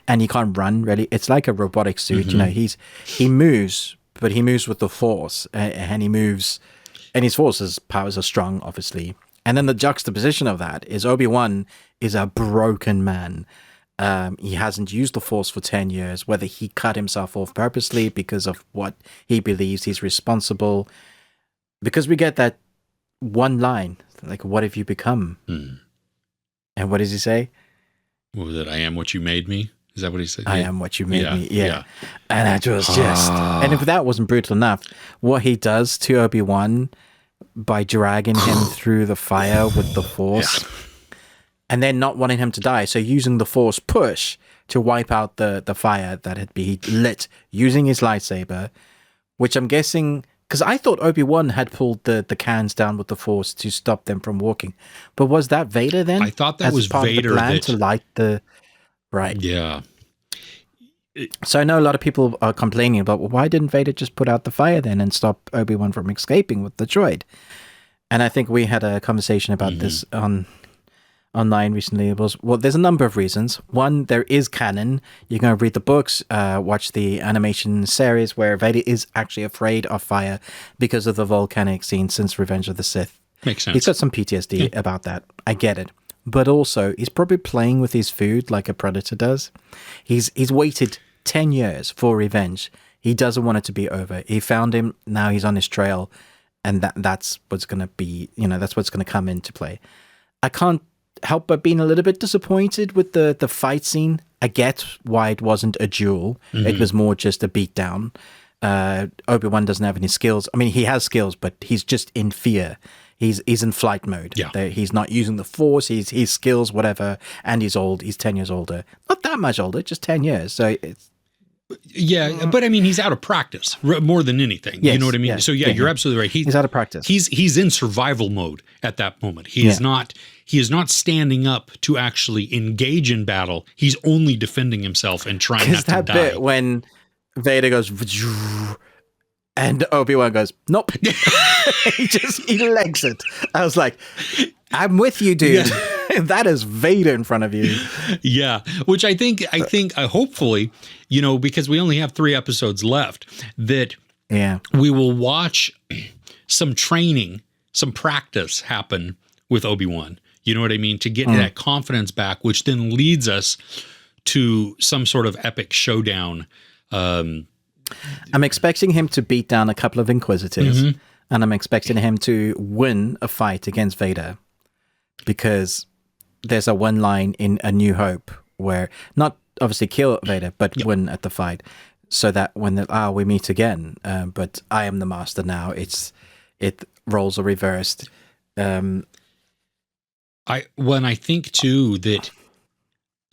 and he can't run really. It's like a robotic suit, you know. He moves, but he moves with the Force, and he moves, and his Force's powers are strong, obviously. And then the juxtaposition of that is Obi-Wan is a broken man. He hasn't used the Force for 10 years, whether he cut himself off purposely because of what he believes he's responsible. Because we get that one line, like, what have you become? And what does he say? What was it? I am what you made me? Is that what he said? I am what you made me. Yeah. And that was just... And if that wasn't brutal enough, what he does to Obi-Wan by dragging him through the fire with the Force, and then not wanting him to die, so using the Force push to wipe out the fire that had been lit using his lightsaber, which I'm guessing... Because I thought Obi-Wan had pulled the cans down with the Force to stop them from walking. But was that Vader then? I thought that was part Vader of the plan to light the... Right. Yeah. So I know a lot of people are complaining about, well, why didn't Vader just put out the fire then and stop Obi-Wan from escaping with the droid? And I think we had a conversation about this online recently. It was, well, there's a number of reasons. One, there is canon. You can read the books, watch the animation series where Vader is actually afraid of fire because of the volcanic scene since Revenge of the Sith. Makes sense. He's got some PTSD about that. I get it. But also, he's probably playing with his food like a predator does. He's waited 10 years for revenge. He doesn't want it to be over. He found him. Now he's on his trail. And that's what's going to be, that's what's going to come into play. I can't help but being a little bit disappointed with the fight scene. I get why it wasn't a duel. It was more just a beatdown. Obi-Wan doesn't have any skills. I mean, he has skills, but he's just in fear. He's in flight mode. Yeah. He's not using the Force. His skills, whatever. And he's old. He's 10 years older. Not that much older, just 10 years. So it's... Yeah, but I mean, he's out of practice more than anything. Yes, you know what I mean? yes, So you're absolutely right. He's out of practice. He's in survival mode at that moment. He is not standing up to actually engage in battle. He's only defending himself and trying not to die. That bit when Vader goes and Obi-Wan goes, nope. he legs it. I was like, I'm with you, dude. Yeah. That is Vader in front of you. Yeah, which I think hopefully, because we only have 3 episodes left, that we will watch some training, some practice happen with Obi-Wan. You know what I mean? To get that confidence back, which then leads us to some sort of epic showdown. I'm expecting him to beat down a couple of Inquisitors, and I'm expecting him to win a fight against Vader, because there's a one line in A New Hope where, not obviously kill Vader, but win at the fight, so that when we meet again, but I am the master now. Roles are reversed. I think too that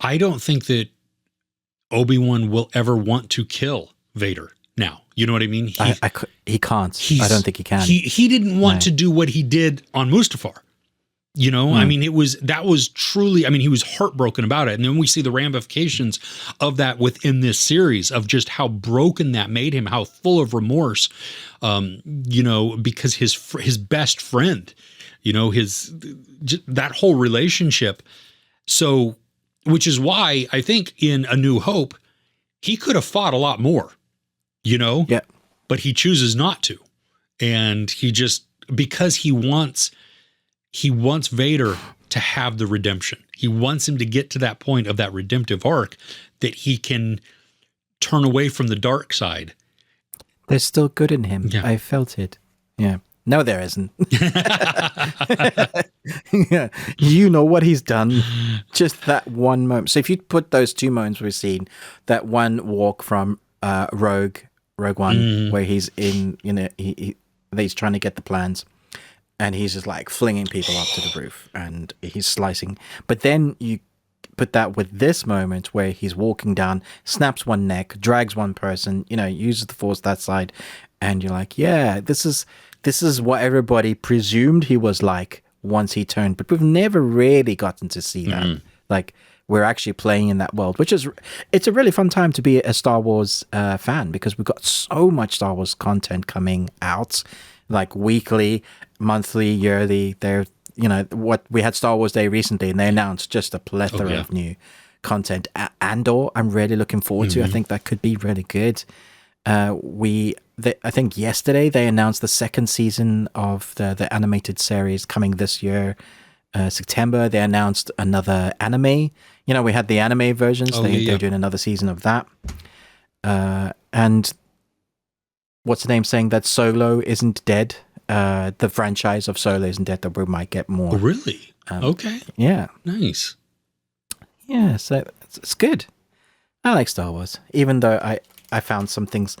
I don't think that Obi-Wan will ever want to kill Vader now. You know what I mean? He can't. I don't think he can. He didn't want to do what he did on Mustafar. I mean, that was truly, I mean, he was heartbroken about it. And then we see the ramifications of that within this series, of just how broken that made him, how full of remorse, because his best friend, that whole relationship. So, which is why I think in A New Hope, he could have fought a lot more, but he chooses not to. And he just, because he wants Vader to have the redemption. He wants him to get to that point of that redemptive arc that he can turn away from the dark side. There's still good in him. Yeah. I felt it. Yeah. No, there isn't. Yeah. You know what he's done. Just that one moment. So if you put those 2 moments we've seen, that one walk from Rogue One, where he's in, he's trying to get the plans, and he's just like flinging people up to the roof, and he's slicing. But then you put that with this moment where he's walking down, snaps one neck, drags one person, uses the Force that side, and you're like, yeah, this is what everybody presumed he was like once he turned. But we've never really gotten to see that. Like, we're actually playing in that world, it's a really fun time to be a Star Wars fan, because we've got so much Star Wars content coming out, like weekly, monthly, yearly. What we had Star Wars Day recently, and they announced just a plethora of new content. Andor, I'm really looking forward to. I think that could be really good. I think yesterday they announced the second season of the animated series coming this year. September, they announced another anime. We had the anime versions. They're doing another season of that. And what's the name saying that Solo isn't dead? The franchise of Solo isn't dead, that we might get more. Oh, really? Okay. Yeah. Nice. Yeah, so it's good. I like Star Wars, even though I found some things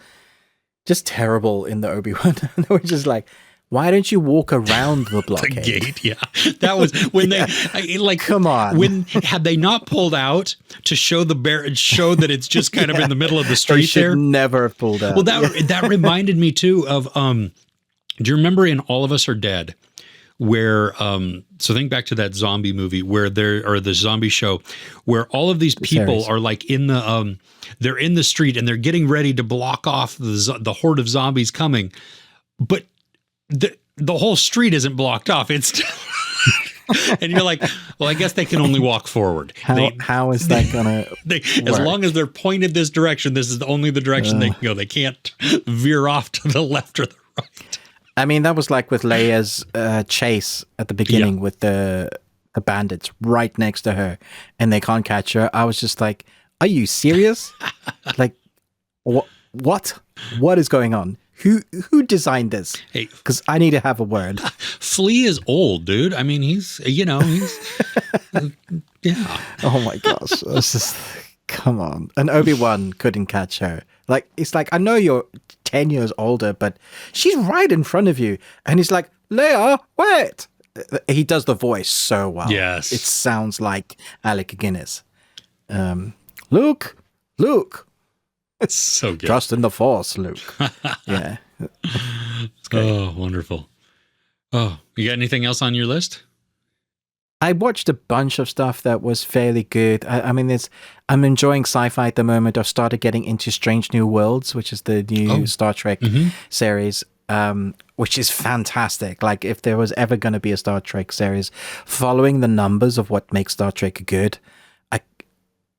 just terrible in the Obi-Wan. They were just like, why don't you walk around the blockade? The gate, yeah. That was when they come on. When had they not pulled out to show show that it's just kind of in the middle of the street, they should never have pulled out. Well, that reminded me too of do you remember in All of Us Are Dead, where so think back to that zombie movie or the zombie show, where all of these people are like in the they're in the street and they're getting ready to block off the horde of zombies coming, but the whole street isn't blocked off. It's and you're like, well, I guess they can only walk forward. How is that gonna work? As long as they're pointed this direction, this is only the direction they can go. They can't veer off to the left or the right. I mean, that was like with Leia's chase at the beginning with the bandits right next to her, and they can't catch her. I was just like, are you serious? Like, what? What is going on? Who designed this? Hey, because I need to have a word. Flea is old, dude. I mean, he's yeah. Oh my gosh. It's just, come on. And Obi-Wan couldn't catch her. Like, it's like, I know you're 10 years older, but she's right in front of you. And he's like, Leia, wait. He does the voice so well. Yes. It sounds like Alec Guinness. Luke. It's so good. Trust in the Force, Luke. Yeah. It's great. Oh, wonderful. Oh, you got anything else on your list? I watched a bunch of stuff that was fairly good. I mean, I'm enjoying sci-fi at the moment. I've started getting into Strange New Worlds, which is the new Star Trek series, which is fantastic. Like, if there was ever going to be a Star Trek series following the numbers of what makes Star Trek good,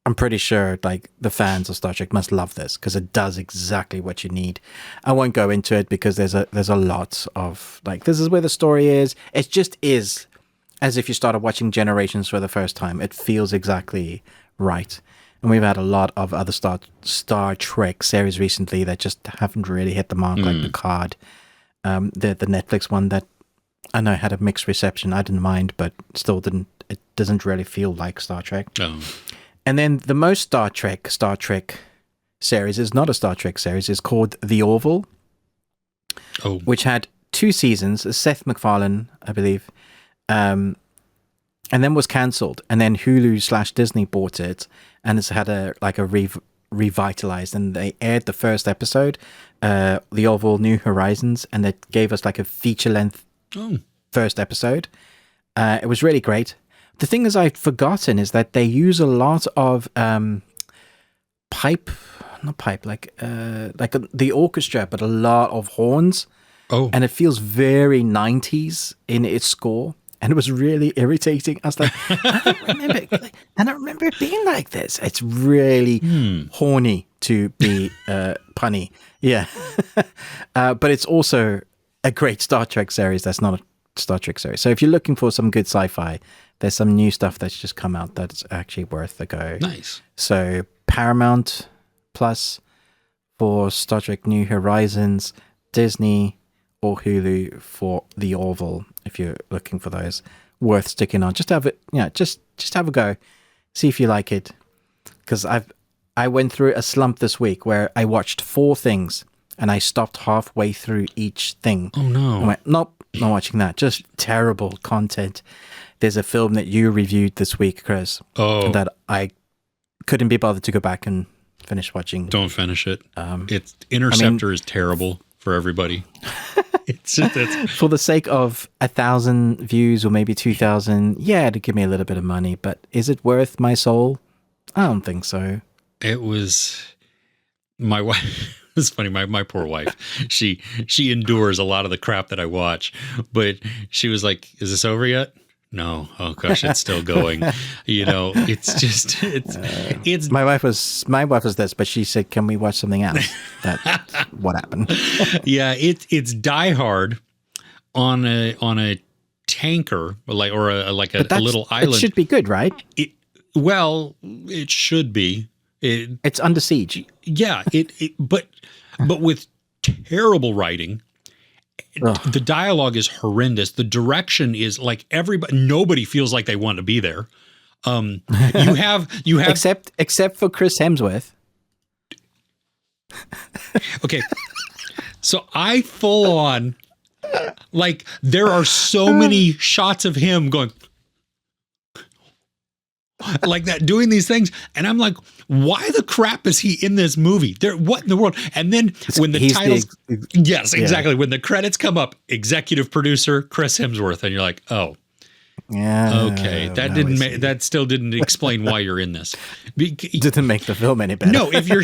I'm pretty sure like the fans of Star Trek must love this, because it does exactly what you need. I won't go into it because there's a lot of like, this is where the story is. It just is as if you started watching Generations for the first time. It feels exactly right. And we've had a lot of other Star Trek series recently that just haven't really hit the mark, like Picard. The Netflix one that I know had a mixed reception. I didn't mind, but still it doesn't really feel like Star Trek. Oh. And then the most Star Trek series is not a Star Trek series. It's called The Orville, which had 2 seasons. Seth MacFarlane, I believe, and then was cancelled. And then Hulu/Disney bought it, and it's had a revitalized. And they aired the first episode, The Orville: New Horizons, and it gave us like a feature-length first episode. It was really great. The thing is, I've forgotten is that they use a lot of the orchestra, but a lot of horns. Oh, and it feels very 90s in its score, and it was really irritating. I was like, I don't remember it being like this. It's really horny to be punny, yeah. But it's also a great Star Trek series. That's not a Star Trek series. So if you're looking for some good sci-fi, there's some new stuff that's just come out that's actually worth a go. Nice. So Paramount Plus for Star Trek New Horizons, Disney or Hulu for The Orville, if you're looking for those. Worth sticking on. Just have it, just have a go. See if you like it. Because I went through a slump this week where I watched 4 things and I stopped halfway through each thing. Oh no. I went, nope, not watching that. Just terrible content. There's a film that you reviewed this week, Chris, that I couldn't be bothered to go back and finish watching. Don't finish it. Interceptor is terrible for everybody. it's For the sake of 1,000 views or maybe 2,000, yeah, to give me a little bit of money, but is it worth my soul? I don't think so. It was my wife. It's funny. My poor wife. She endures a lot of the crap that I watch, but she was like, "Is this over yet?" No. Oh gosh, it's still going. It's just it's. My wife was this, but she said, "Can we watch something else?" That's what happened. Yeah, it's Die Hard on a tanker, like or a little island. It should be good, right? It should be. It's under siege. Yeah, but with terrible writing. Ugh. The dialogue is horrendous. The direction is like nobody feels like they want to be there. You have except for Chris Hemsworth. Okay. So I full on, like, there are so many shots of him going like that, doing these things. And I'm like, why the crap is he in this movie? What in the world? And then when the titles, yes, exactly. Yeah. When the credits come up, executive producer, Chris Hemsworth. And you're like, oh, yeah, okay. That still didn't explain why you're in this. Didn't make the film any better. No, if you're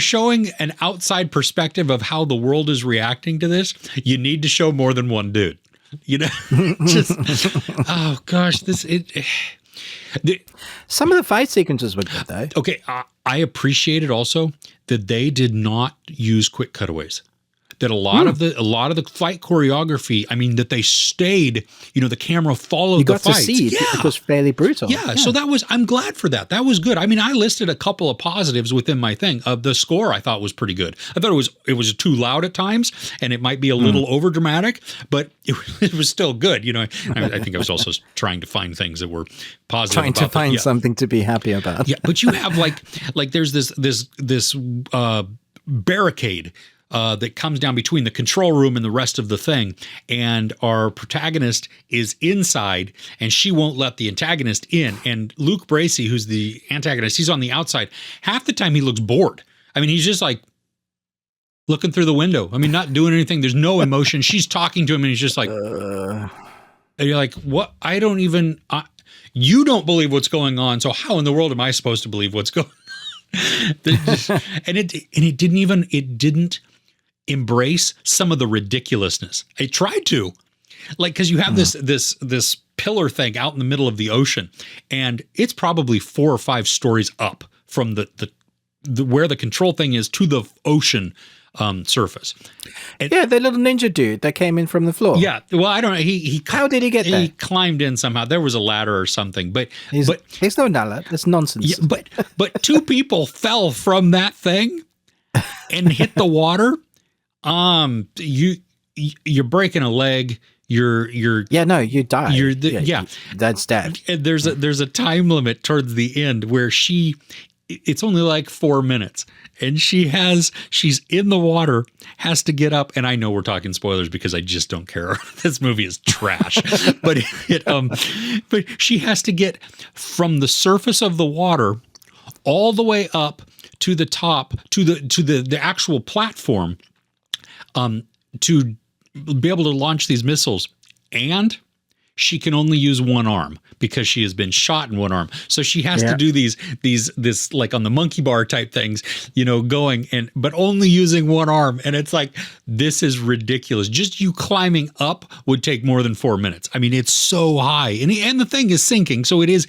showing an outside perspective of how the world is reacting to this, you need to show more than one dude. Just oh gosh, some of the fight sequences were good though. Okay, I appreciated also that they did not use quick cutaways. That a lot of the fight choreography, I mean, that they stayed, the camera followed the fight. You got to see it. It was fairly brutal. Yeah, so I'm glad for that. That was good. I mean, I listed a couple of positives within my thing. The score I thought was pretty good. I thought it was too loud at times, and it might be a little over dramatic, but it was still good. I think I was also trying to find things that were positive. Trying to find something to be happy about. Yeah, but you have like there's this barricade that comes down between the control room and the rest of the thing. And our protagonist is inside and she won't let the antagonist in. And Luke Bracey, who's the antagonist, he's on the outside. Half the time he looks bored. I mean, he's just like looking through the window. I mean, not doing anything. There's no emotion. She's talking to him and he's just like, and you're like, what? I don't even, you don't believe what's going on. So how in the world am I supposed to believe what's going on? And it didn't embrace some of the ridiculousness. It tried to, like, because you have this pillar thing out in the middle of the ocean, and it's probably 4 or 5 stories up from the where the control thing is to the ocean surface. And, yeah, the little ninja dude that came in from the floor. Yeah, well, I don't know. How did he get there? He climbed in somehow. There was a ladder or something, but there's no ladder. That's nonsense. Yeah, but 2 people fell from that thing and hit the water. You're breaking a leg. You die. That's dead. And there's a time limit towards the end where it's only like 4 minutes. And she's in the water, has to get up. And I know we're talking spoilers because I just don't care. This movie is trash. but she has to get from the surface of the water all the way up to the top, to the actual platform, to be able to launch these missiles. And she can only use one arm because she has been shot in one arm. So she has to do this like on the monkey bar type things, going but only using one arm. And it's like, this is ridiculous. Just you climbing up would take more than 4 minutes. I mean, it's so high and the thing is sinking. So it is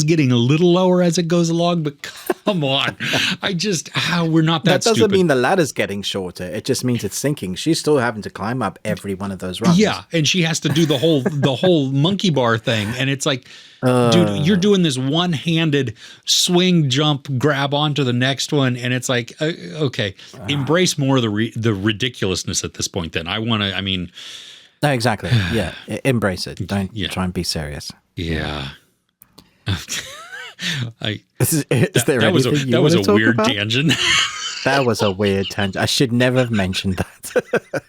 getting a little lower as it goes along, but come on. We're not that doesn't stupid. mean the ladder's getting shorter. It just means it's sinking. She's still having to climb up every one of those rungs. Yeah. And she has to do the whole monkey bar thing. And it's like, dude, you're doing this one-handed swing, jump, grab onto the next one. And it's like, okay, embrace more of the ridiculousness at this point. Then no, exactly. Yeah. Embrace it. Don't try and be serious. Yeah. That was a weird tangent. That was a weird tangent. I should never have mentioned that.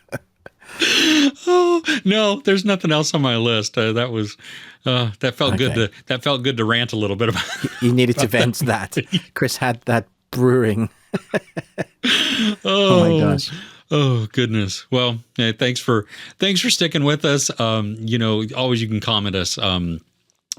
Oh no, there's nothing else on my list. That felt good. That felt good to rant a little bit about. You needed to vent that. Chris had that brewing. Oh my gosh. Oh goodness. Well, hey, thanks for sticking with us. Always you can comment us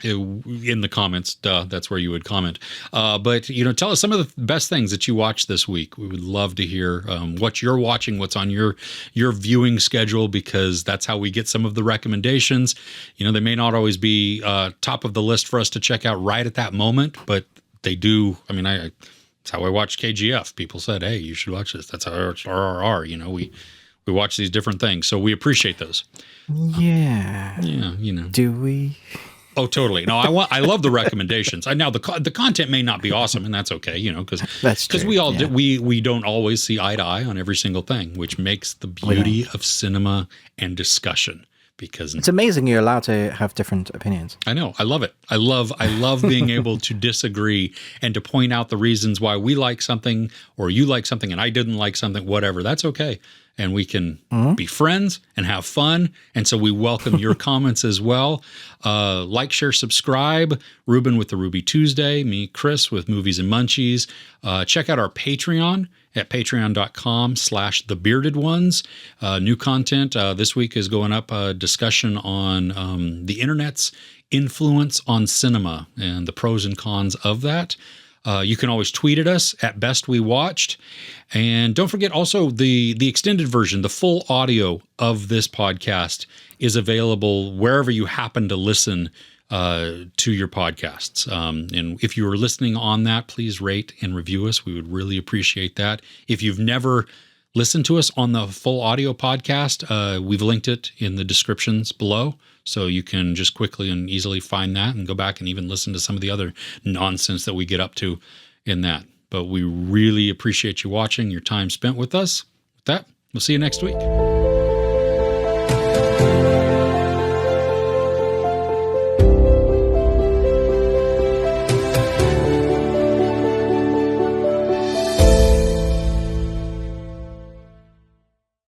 in the comments. That's where you would comment. But tell us some of the best things that you watched this week. We would love to hear what you're watching, what's on your viewing schedule, because that's how we get some of the recommendations. They may not always be top of the list for us to check out right at that moment, but they do. I mean, that's how I watched KGF. People said, "Hey, you should watch this." That's how I watched RRR. We watch these different things, so we appreciate those. Yeah. Yeah. Do we? Oh, totally. No, I love the recommendations. Now the content may not be awesome, and that's okay. Because we all we don't always see eye to eye on every single thing, which makes the beauty of cinema and discussion. Because it's amazing you're allowed to have different opinions. I know. I love it. I love being able to disagree and to point out the reasons why we like something or you like something and I didn't like something, whatever. That's okay. And we can be friends and have fun. And so we welcome your comments as well. Like, share, subscribe. Ruben with the Ruby Tuesday. Me, Chris, with Movies and Munchies. Check out our Patreon at patreon.com/thebeardedones. New content this week is going up, a discussion on the internet's influence on cinema and the pros and cons of that. You can always tweet at us at Best We Watched. And don't forget also the extended version, the full audio of this podcast is available wherever you happen to listen to your podcasts. And if you are listening on that, please rate and review us. We would really appreciate that. If you've never listened to us on the full audio podcast, we've linked it in the descriptions below. So you can just quickly and easily find that and go back and even listen to some of the other nonsense that we get up to in that. But we really appreciate you watching, your time spent with us. With that, we'll see you next week.